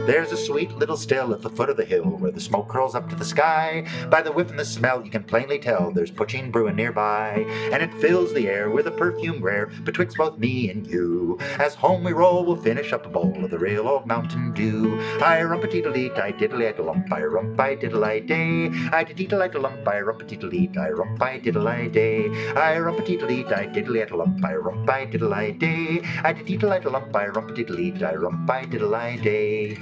There's a sweet little still at the foot of the hill where the smoke curls up to the sky. By the whiff and the smell you can plainly tell there's poaching brewing nearby. And it fills the air with a perfume rare betwixt both me and you. As home we roll, we'll finish up a bowl of the real old Mountain Dew. I rumpa-deedle-dee, I diddle-I-lump, I rump-I-diddle-I-day, I diddle-I-lump, I rumpa-deedle-dee, I rump-I-diddle-I-day, I rumpa-deedle-dee, I diddle-I-lump, I rump-I-diddle-I-day, I diddle-I-lump, I rumpa-deedle-dee, I rump-I-diddle-I-day.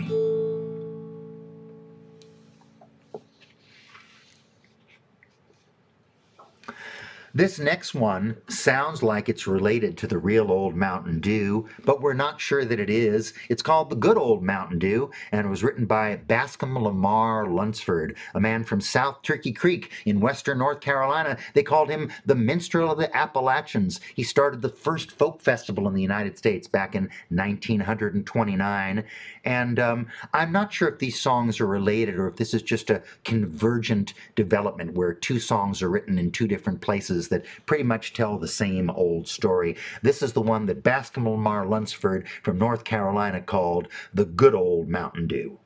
This next one sounds like it's related to the real old Mountain Dew, but we're not sure that it is. It's called The Good Old Mountain Dew, and it was written by Bascom Lamar Lunsford, a man from South Turkey Creek in western North Carolina. They called him the Minstrel of the Appalachians. He started the first folk festival in the United States back in 1929, and I'm not sure if these songs are related or if this is just a convergent development where two songs are written in two different places that pretty much tell the same old story. This is the one that Bascom Lamar Lunsford from North Carolina called The Good Old Mountain Dew.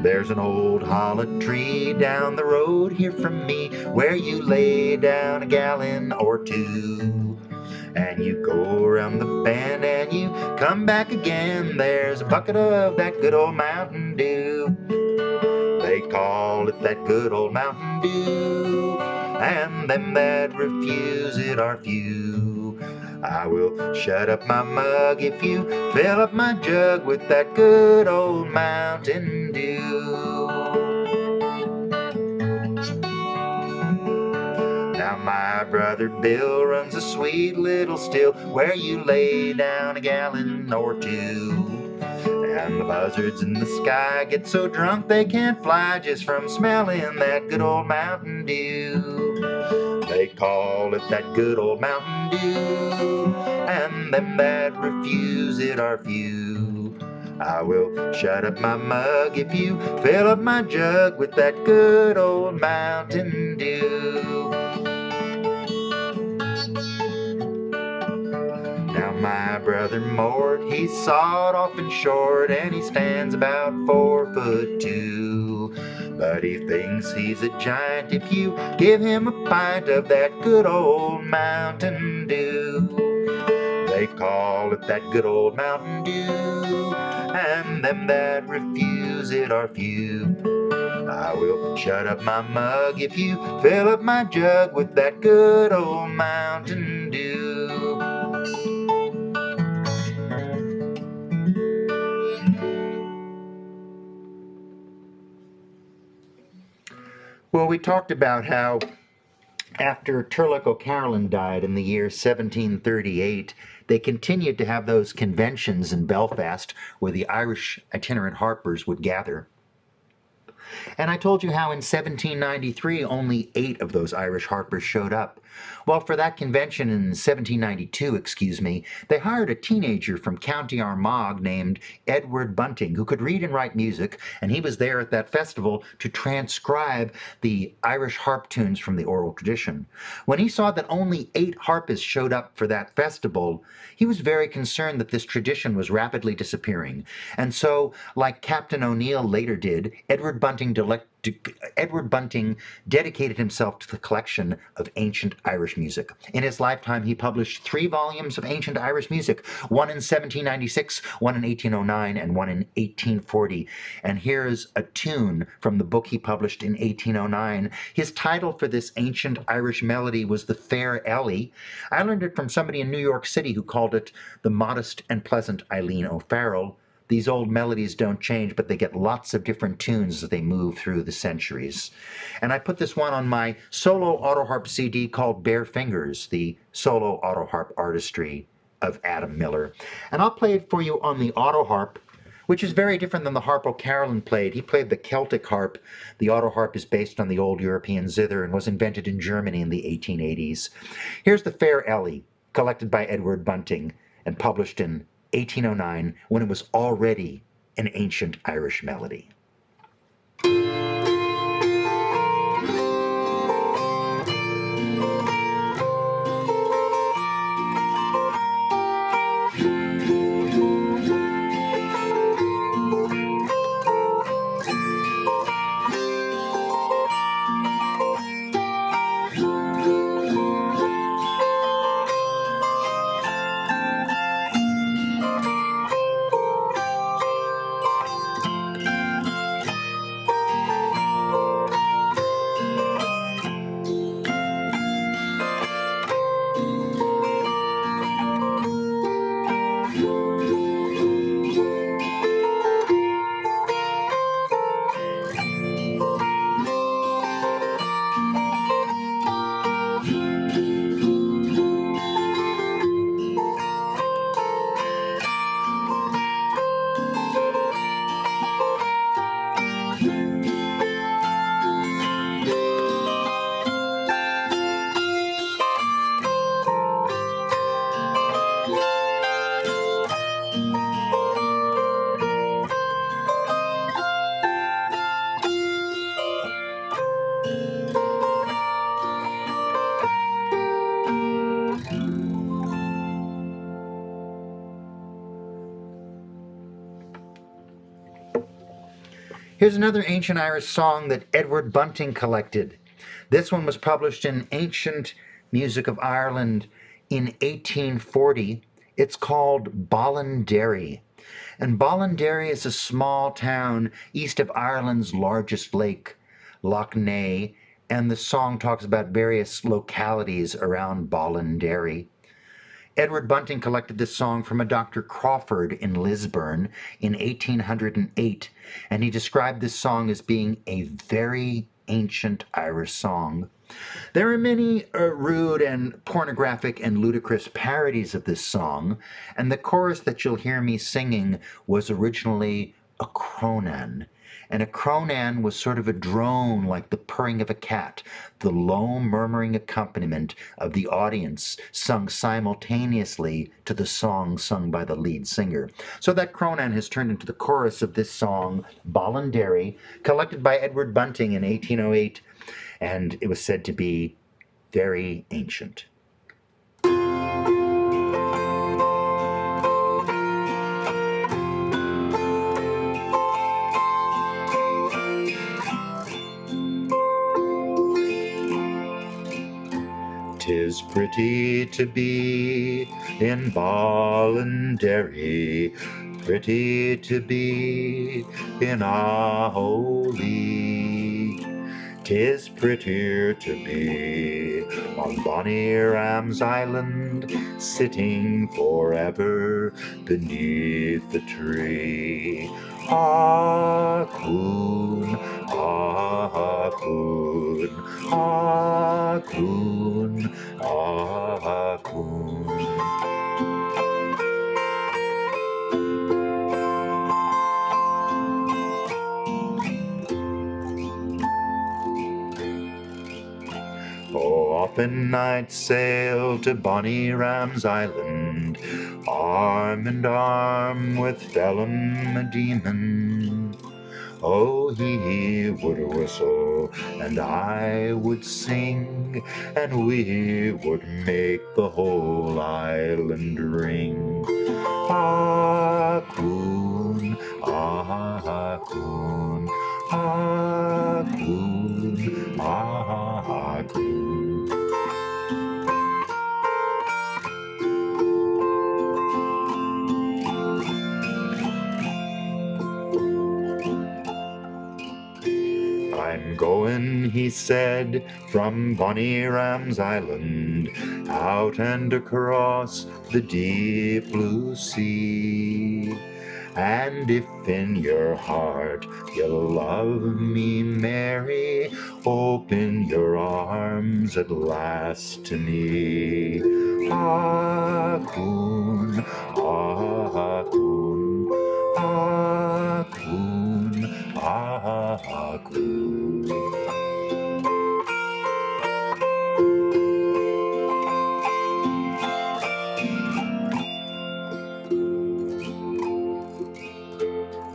There's an old hollow tree down the road here from me where you lay down a gallon or two. And you go around the bend and you come back again. There's a bucket of that good old Mountain Dew. They call it that good old Mountain Dew, and them that refuse it are few. I will shut up my mug if you fill up my jug with that good old Mountain Dew. Now my brother Bill runs a sweet little still where you lay down a gallon or two. And the buzzards in the sky get so drunk they can't fly just from smelling that good old Mountain Dew. They call it that good old Mountain Dew, and them that refuse it are few. I will shut up my mug if you fill up my jug with that good old Mountain Dew. Now my brother Mort, he's sawed off and short, and he stands about 4'2". But he thinks he's a giant if you give him a pint of that good old Mountain Dew. They call it that good old Mountain Dew, and them that refuse it are few. I will shut up my mug if you fill up my jug with that good old Mountain Dew. Well, we talked about how after Turlough O'Carolan died in the year 1738, they continued to have those conventions in Belfast where the Irish itinerant harpers would gather. And I told you how in 1793 only 8 of those Irish harpers showed up. Well, for that convention in 1792, they hired a teenager from County Armagh named Edward Bunting, who could read and write music, and he was there at that festival to transcribe the Irish harp tunes from the oral tradition. When he saw that only 8 harpists showed up for that festival, he was very concerned that this tradition was rapidly disappearing. And so, like Captain ONeill later did, Edward Bunting dedicated himself to the collection of ancient Irish music. In his lifetime, he published 3 volumes of ancient Irish music, one in 1796, one in 1809, and one in 1840. And here's a tune from the book he published in 1809. His title for this ancient Irish melody was The Fair Ellie. I learned it from somebody in New York City who called it The Modest and Pleasant Eileen O'Farrell. These old melodies don't change, but they get lots of different tunes as they move through the centuries. And I put this one on my solo autoharp CD called Bare Fingers, the solo autoharp artistry of Adam Miller. And I'll play it for you on the autoharp, which is very different than the harp O'Carolan played. He played the Celtic harp. The autoharp is based on the old European zither and was invented in Germany in the 1880s. Here's The Fair Ellie, collected by Edward Bunting and published in 1809, when it was already an ancient Irish melody. Here's another ancient Irish song that Edward Bunting collected. This one was published in Ancient Music of Ireland in 1840. It's called Ballinderry. And Ballinderry is a small town east of Ireland's largest lake, Lough Neagh, and the song talks about various localities around Ballinderry. Edward Bunting collected this song from a Dr. Crawford in Lisburn in 1808, and he described this song as being a very ancient Irish song. There are many rude and pornographic and ludicrous parodies of this song, and the chorus that you'll hear me singing was originally a cronan. And a cronan was sort of a drone like the purring of a cat, the low murmuring accompaniment of the audience sung simultaneously to the song sung by the lead singer. So that cronan has turned into the chorus of this song, Ballinderry, collected by Edward Bunting in 1808, and it was said to be very ancient. 'Tis pretty to be in Ballinderry, pretty to be in Aholy. 'Tis prettier to be on bonny Ram's Island, sitting forever beneath the tree. Ah, coon, ah, coon, ah, coon, ah, coon. Oh, often I'd sail to bonny Ram's Island, arm in arm with Phelim Demon. Oh, he would whistle, and I would sing, and we would make the whole island ring. Ah, coon, ah, coon, ah, coon, ah, coon. I'm going, he said, from bonny Ram's Island, out and across the deep blue sea. And if in your heart you'll love me, Mary, open your arms at last to me. Ah, coon, ah, coon, ah, coon, ah, coon.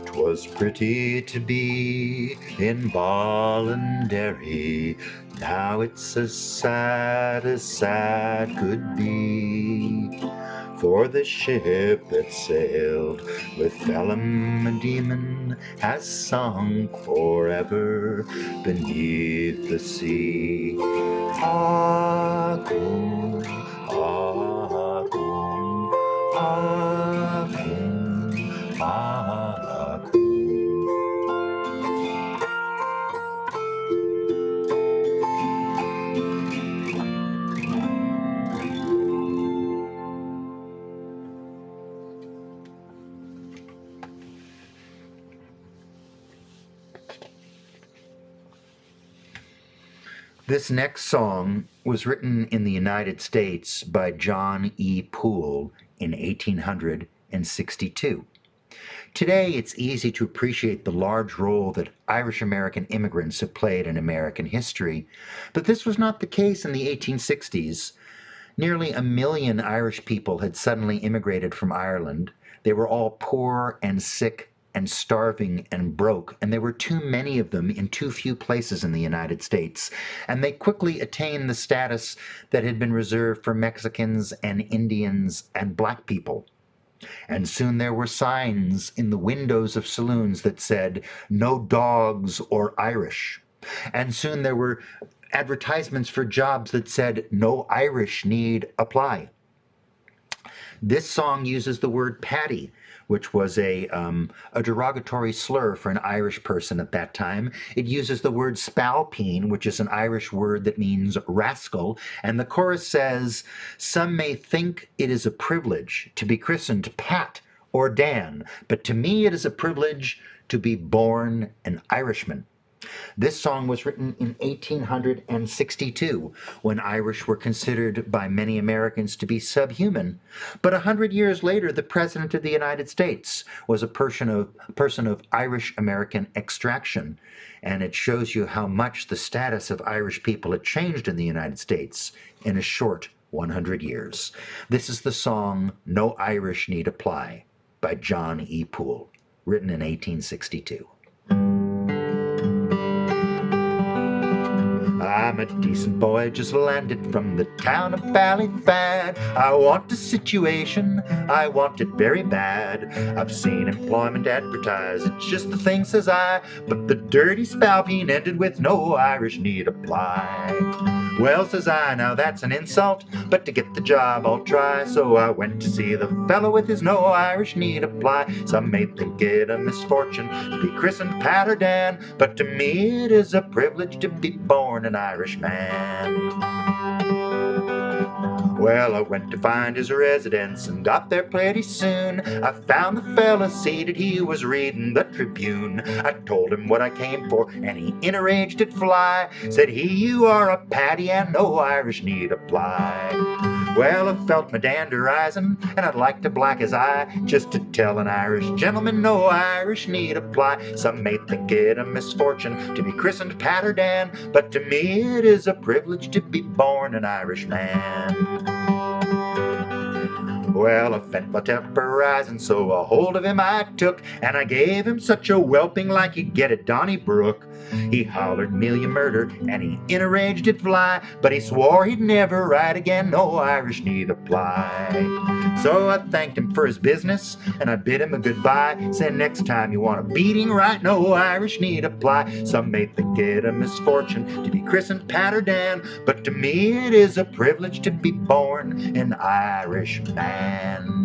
'Twas pretty to be in Ballinderry, now it's as sad could be. For the ship that sailed with Phelim Demon has sunk forever beneath the sea. Ah, coon, ah, coon, ah, coon, ah, coon. This next song was written in the United States by John E. Poole in 1862. Today, it's easy to appreciate the large role that Irish-American immigrants have played in American history, but this was not the case in the 1860s. Nearly 1 million Irish people had suddenly immigrated from Ireland. They were all poor and sick and starving and broke, and there were too many of them in too few places in the United States, and they quickly attained the status that had been reserved for Mexicans and Indians and black people. And soon there were signs in the windows of saloons that said, "No dogs or Irish." And soon there were advertisements for jobs that said, "No Irish need apply." This song uses the word paddy, which was a derogatory slur for an Irish person at that time. It uses the word spalpeen, which is an Irish word that means rascal, and the chorus says, "Some may think it is a privilege to be christened Pat or Dan, but to me it is a privilege to be born an Irishman." This song was written in 1862, when Irish were considered by many Americans to be subhuman. But 100 years later, the President of the United States was a person of Irish-American extraction. And it shows you how much the status of Irish people had changed in the United States in a short 100 years. This is the song "No Irish Need Apply" by John E. Poole, written in 1862. I'm a decent boy, just landed from the town of Ballyfad. I want a situation, I want it very bad. I've seen employment advertised, it's just the thing, says I. But the dirty spalpeen ended with "No Irish need apply." "Well," says I, "now that's an insult, but to get the job I'll try." So I went to see the fellow with his "No Irish need apply." Some may think it a misfortune to be christened Pat or Dan, but to me it is a privilege to be born an Irish man. Well, I went to find his residence and got there pretty soon. I found the fella seated, he was reading the Tribune. I told him what I came for, and he in a rage did fly. Said he, you are a Paddy, and no Irish need apply. Well, I felt my dander rising, and I'd like to black his eye, just to tell an Irish gentleman no Irish need apply. Some may think it a misfortune to be christened Pat or Dan, but to me it is a privilege to be born an Irish man. Well, I felt my temper rising, so a hold of him I took, and I gave him such a whelping like you'd get at Donnybrook. He hollered, "Meal you murder," and he in a rage did fly, but he swore he'd never write again, no Irish need apply. So I thanked him for his business, and I bid him a goodbye. Said next time you want a beating, right, no Irish need apply. Some may think it a misfortune to be christened Pat or Dan, but to me it is a privilege to be born an Irish man.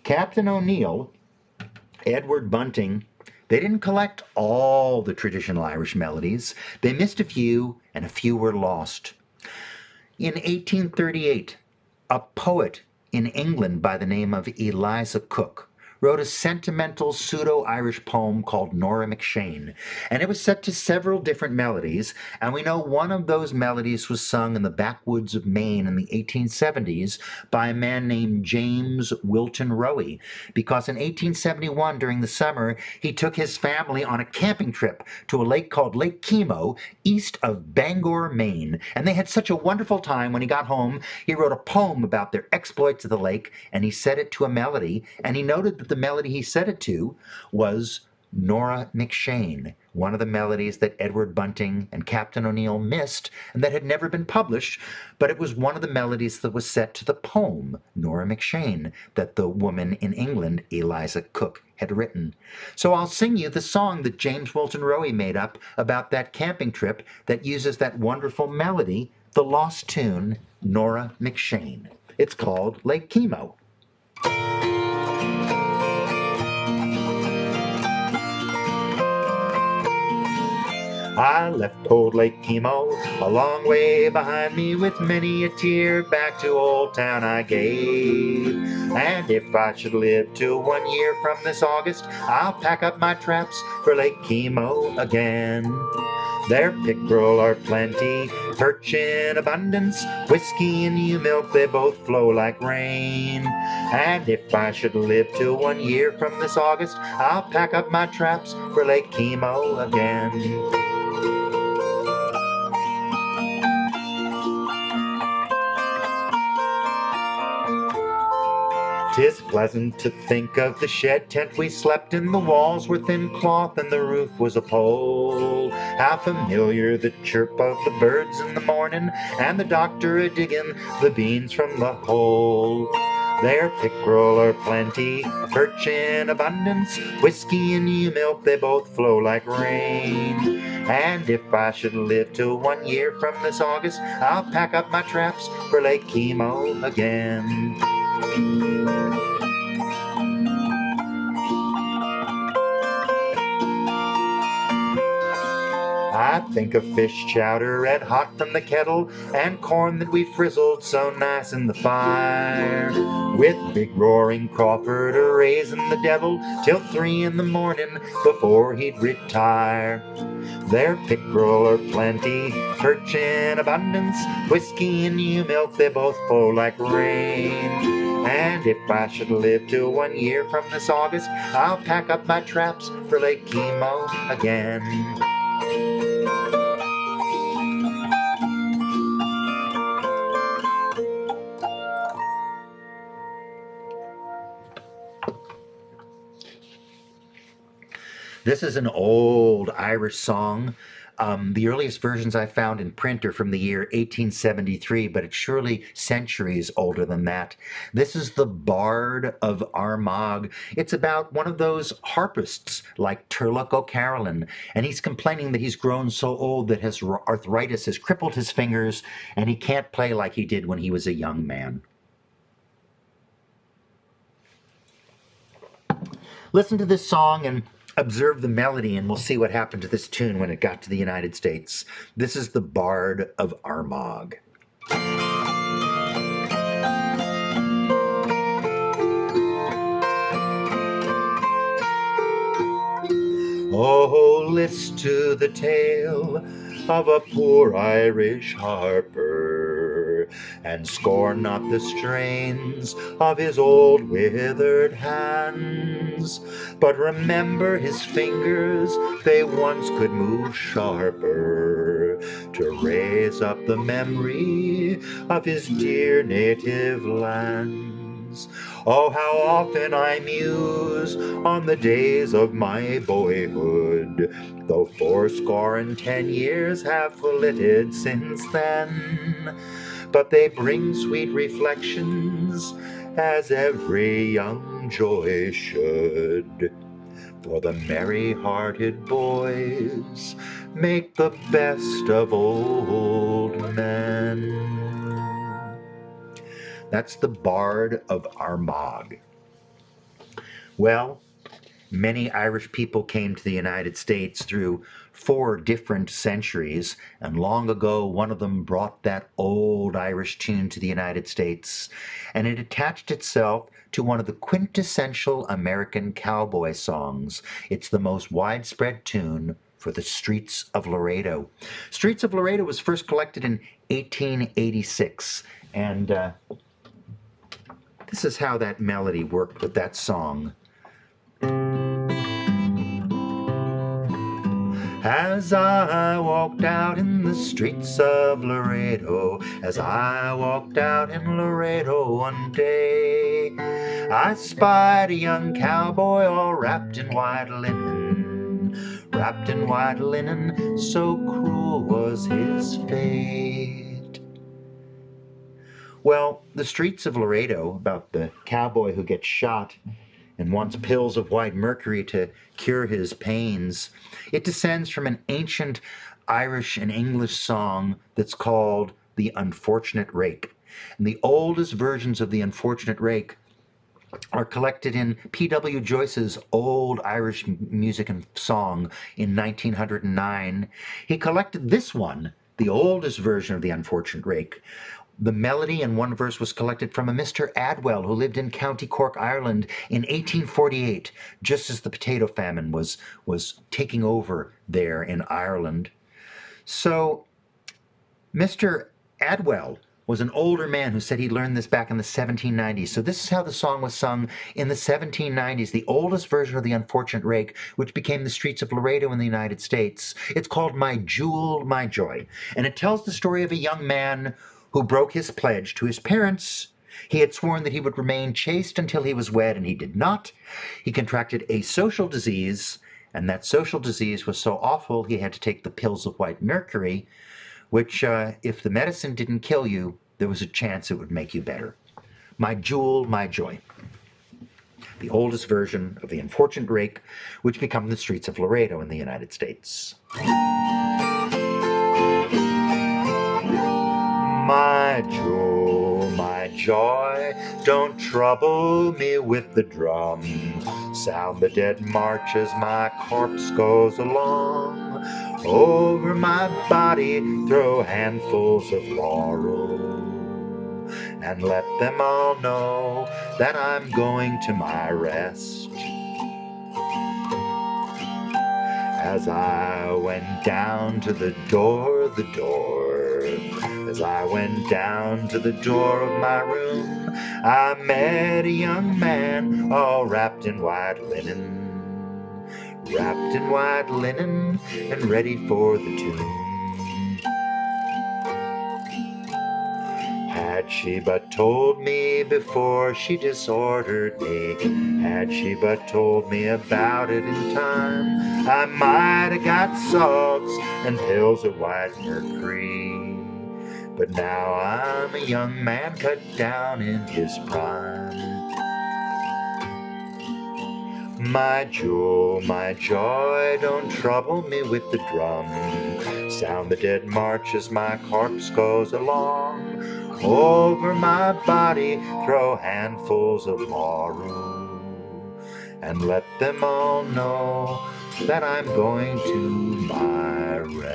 Captain ONeill, Edward Bunting, they didn't collect all the traditional Irish melodies. They missed a few, and a few were lost. In 1838, a poet in England by the name of Eliza Cook wrote a sentimental pseudo-Irish poem called Nora McShane, and it was set to several different melodies, and we know one of those melodies was sung in the backwoods of Maine in the 1870s by a man named James Wilton Rowie, because in 1871, during the summer, he took his family on a camping trip to a lake called Lake Chemo, east of Bangor, Maine, and they had such a wonderful time. When he got home, he wrote a poem about their exploits at the lake, and he set it to a melody, and he noted that the melody he set it to was Nora McShane, one of the melodies that Edward Bunting and Captain ONeill missed and that had never been published, but it was one of the melodies that was set to the poem Nora McShane that the woman in England, Eliza Cook, had written. So I'll sing you the song that James Wilton Rowie made up about that camping trip that uses that wonderful melody, the lost tune, Nora McShane. It's called Lake Chemo. I left old Lake Chemo a long way behind me, with many a tear back to Old Town I gave. And if I should live till 1 year from this August, I'll pack up my traps for Lake Chemo again. There pickerel are plenty, perch in abundance, whiskey and ewe milk, they both flow like rain. And if I should live till 1 year from this August, I'll pack up my traps for Lake Chemo again. 'Tis pleasant to think of the shed tent we slept in. The walls were thin cloth and the roof was a pole. How familiar the chirp of the birds in the morning, and the doctor a-digging the beans from the hole. There pickerel are plenty, perch in abundance, whiskey and ewe milk, they both flow like rain. And if I should live till 1 year from this August, I'll pack up my traps for Lake Chemo again. I think of fish chowder red hot from the kettle, and corn that we frizzled so nice in the fire, with big roaring Crawford a-raising the devil till 3 in the morning before he'd retire. There pickerel are plenty, perch in abundance, whiskey and ewe milk, they both flow like rain. And if I should live till 1 year from this August, I'll pack up my traps for Lake Chemo again. This is an old Irish song. The earliest versions I found in print are from the year 1873, but it's surely centuries older than that. This is the Bard of Armagh. It's about one of those harpists like Turlough O'Carolan, and he's complaining that he's grown so old that his arthritis has crippled his fingers, and he can't play like he did when he was a young man. Listen to this song and observe the melody, and we'll see what happened to this tune when it got to the United States. This is the Bard of Armagh. Oh, list to the tale of a poor Irish harper, and scorn not the strains of his old withered hands, but remember his fingers, they once could move sharper, to raise up the memory of his dear native lands. Oh, how often I muse on the days of my boyhood, though 10 years have flitted since then. But they bring sweet reflections, as every young joy should. For the merry-hearted boys make the best of old men. That's the Bard of Armagh. Well, many Irish people came to the United States through 4 different centuries, and long ago one of them brought that old Irish tune to the United States, and it attached itself to one of the quintessential American cowboy songs. It's the most widespread tune for the Streets of Laredo. Streets of Laredo was first collected in 1886, and this is how that melody worked with that song. As I walked out in the streets of Laredo, as I walked out in Laredo one day, I spied a young cowboy all wrapped in white linen, so cruel was his fate. Well, the Streets of Laredo, about the cowboy who gets shot and wants pills of white mercury to cure his pains, it descends from an ancient Irish and English song that's called The Unfortunate Rake. And the oldest versions of The Unfortunate Rake are collected in P.W. Joyce's Old Irish Music and Song in 1909. He collected this one, the oldest version of The Unfortunate Rake. The melody in one verse was collected from a Mr. Adwell who lived in County Cork, Ireland in 1848, just as the potato famine was taking over there in Ireland. So Mr. Adwell was an older man who said he learned this back in the 1790s. So this is how the song was sung in the 1790s, the oldest version of The Unfortunate Rake, which became the Streets of Laredo in the United States. It's called My Jewel, My Joy, and it tells the story of a young man who broke his pledge to his parents. He had sworn that he would remain chaste until he was wed, and he did not. He contracted a social disease, and that social disease was so awful he had to take the pills of white mercury, which, if the medicine didn't kill you, there was a chance it would make you better. My Jewel, My Joy. The oldest version of The Unfortunate Rake, which became the Streets of Laredo in the United States. My jewel, my joy, don't trouble me with the drum. Sound the dead march as my corpse goes along. Over my body throw handfuls of laurel, and let them all know that I'm going to my rest. As I went down to the door, as I went down to the door of my room, I met a young man all wrapped in white linen, and ready for the tune. Had she but told me before she disordered me, had she but told me about it in time, I might have got salts and pills of white mercury. But now I'm a young man cut down in his prime. My jewel, my joy, don't trouble me with the drum. Sound the dead march as my corpse goes along. Over my body throw handfuls of laurel, and let them all know that I'm going to my rest.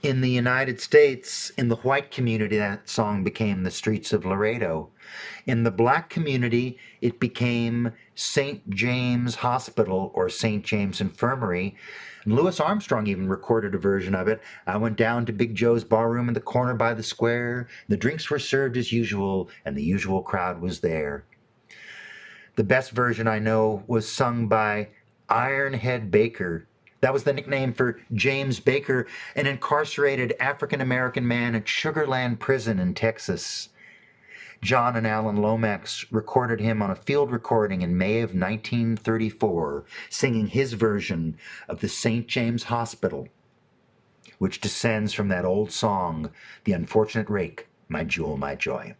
In the United States, in the white community, that song became The Streets of Laredo. In the black community, it became St. James Hospital or St. James Infirmary. And Louis Armstrong even recorded a version of it. I went down to Big Joe's barroom in the corner by the square. The drinks were served as usual, and the usual crowd was there. The best version I know was sung by Ironhead Baker. That was the nickname for James Baker, an incarcerated African-American man at Sugar Land Prison in Texas. John and Alan Lomax recorded him on a field recording in May of 1934, singing his version of the St. James Hospital, which descends from that old song, The Unfortunate Rake, My Jewel, My Joy.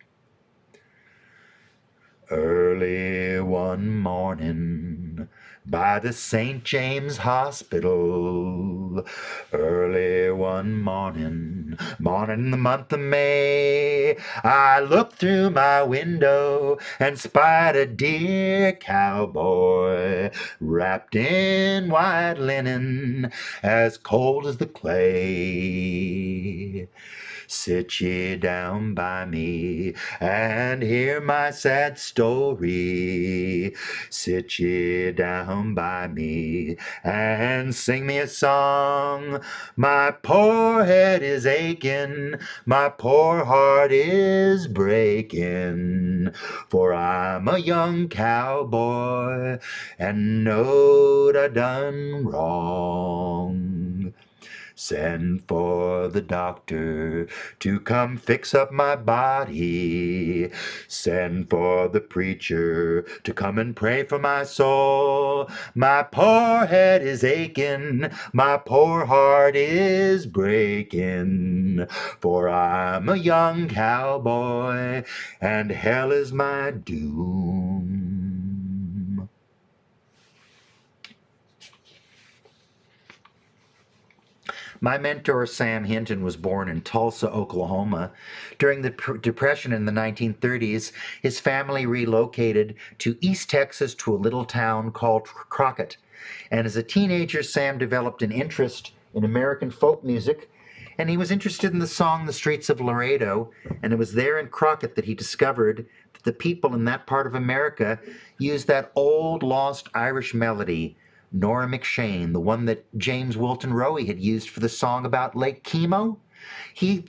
Early one morning by the St. James Hospital, early one morning in the month of May, I looked through my window and spied a dear cowboy wrapped in white linen as cold as the clay. Sit ye down by me and hear my sad story. Sit ye down by me and sing me a song. My poor head is aching, my poor heart is breaking, for I'm a young cowboy and knowed I done wrong. Send for the doctor to come fix up my body. Send for the preacher to come and pray for my soul. My poor head is aching, my poor heart is breaking, for I'm a young cowboy and hell is my doom. My mentor, Sam Hinton, was born in Tulsa, Oklahoma. During the Depression in the 1930s, his family relocated to East Texas to a little town called Crockett. And as a teenager, Sam developed an interest in American folk music, and he was interested in the song The Streets of Laredo, and it was there in Crockett that he discovered that the people in that part of America used that old lost Irish melody, Nora McShane, the one that James Wilton Rowe had used for the song about Lake Chemo. He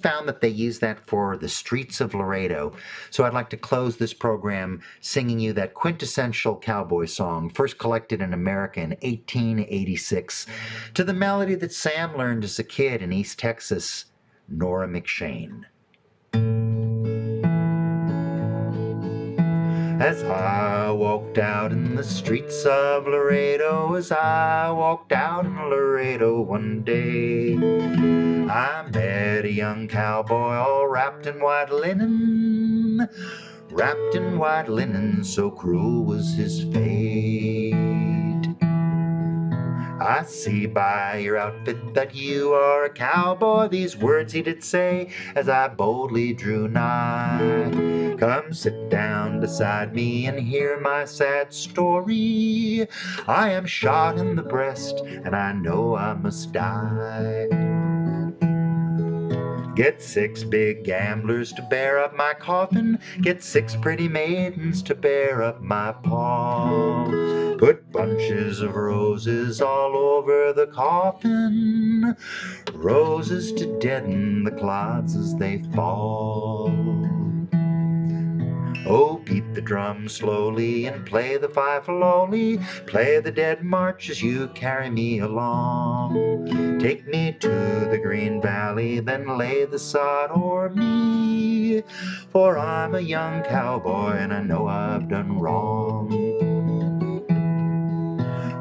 found that they used that for The Streets of Laredo. So I'd like to close this program singing you that quintessential cowboy song, first collected in America in 1886, to the melody that Sam learned as a kid in East Texas, Nora McShane. As I walked out in the streets of Laredo, as I walked out in Laredo one day, I met a young cowboy all wrapped in white linen, wrapped in white linen, so cruel was his fate. I see by your outfit that you are a cowboy, these words he did say as I boldly drew nigh. Come sit down beside me and hear my sad story. I am shot in the breast and I know I must die. Get 6 big gamblers to bear up my coffin. Get 6 pretty maidens to bear up my palm. Put bunches of roses all over the coffin, roses to deaden the clods as they fall. Oh, beat the drum slowly and play the fife lowly, play the dead march as you carry me along. Take me to the green valley, then lay the sod o'er me, for I'm a young cowboy and I know I've done wrong.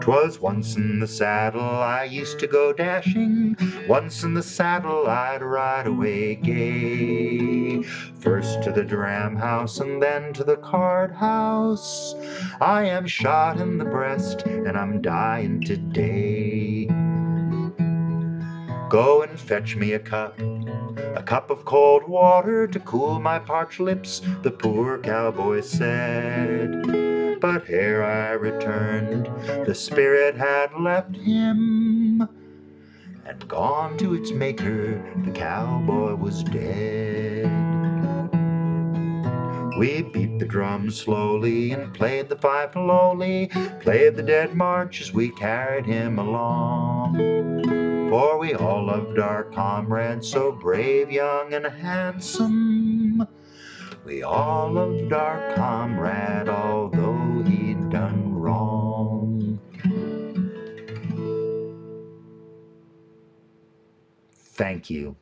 'Twas once in the saddle I used to go dashing, once in the saddle I'd ride away gay. First to the dram house and then to the card house, I am shot in the breast and I'm dying today. Go and fetch me a cup of cold water to cool my parched lips, the poor cowboy said. But ere I returned, the spirit had left him and gone to its maker, the cowboy was dead. We beat the drum slowly and played the fife lowly, played the dead march as we carried him along. For we all loved our comrade, so brave, young, and handsome. We all loved our comrade, although he'd done wrong. Thank you.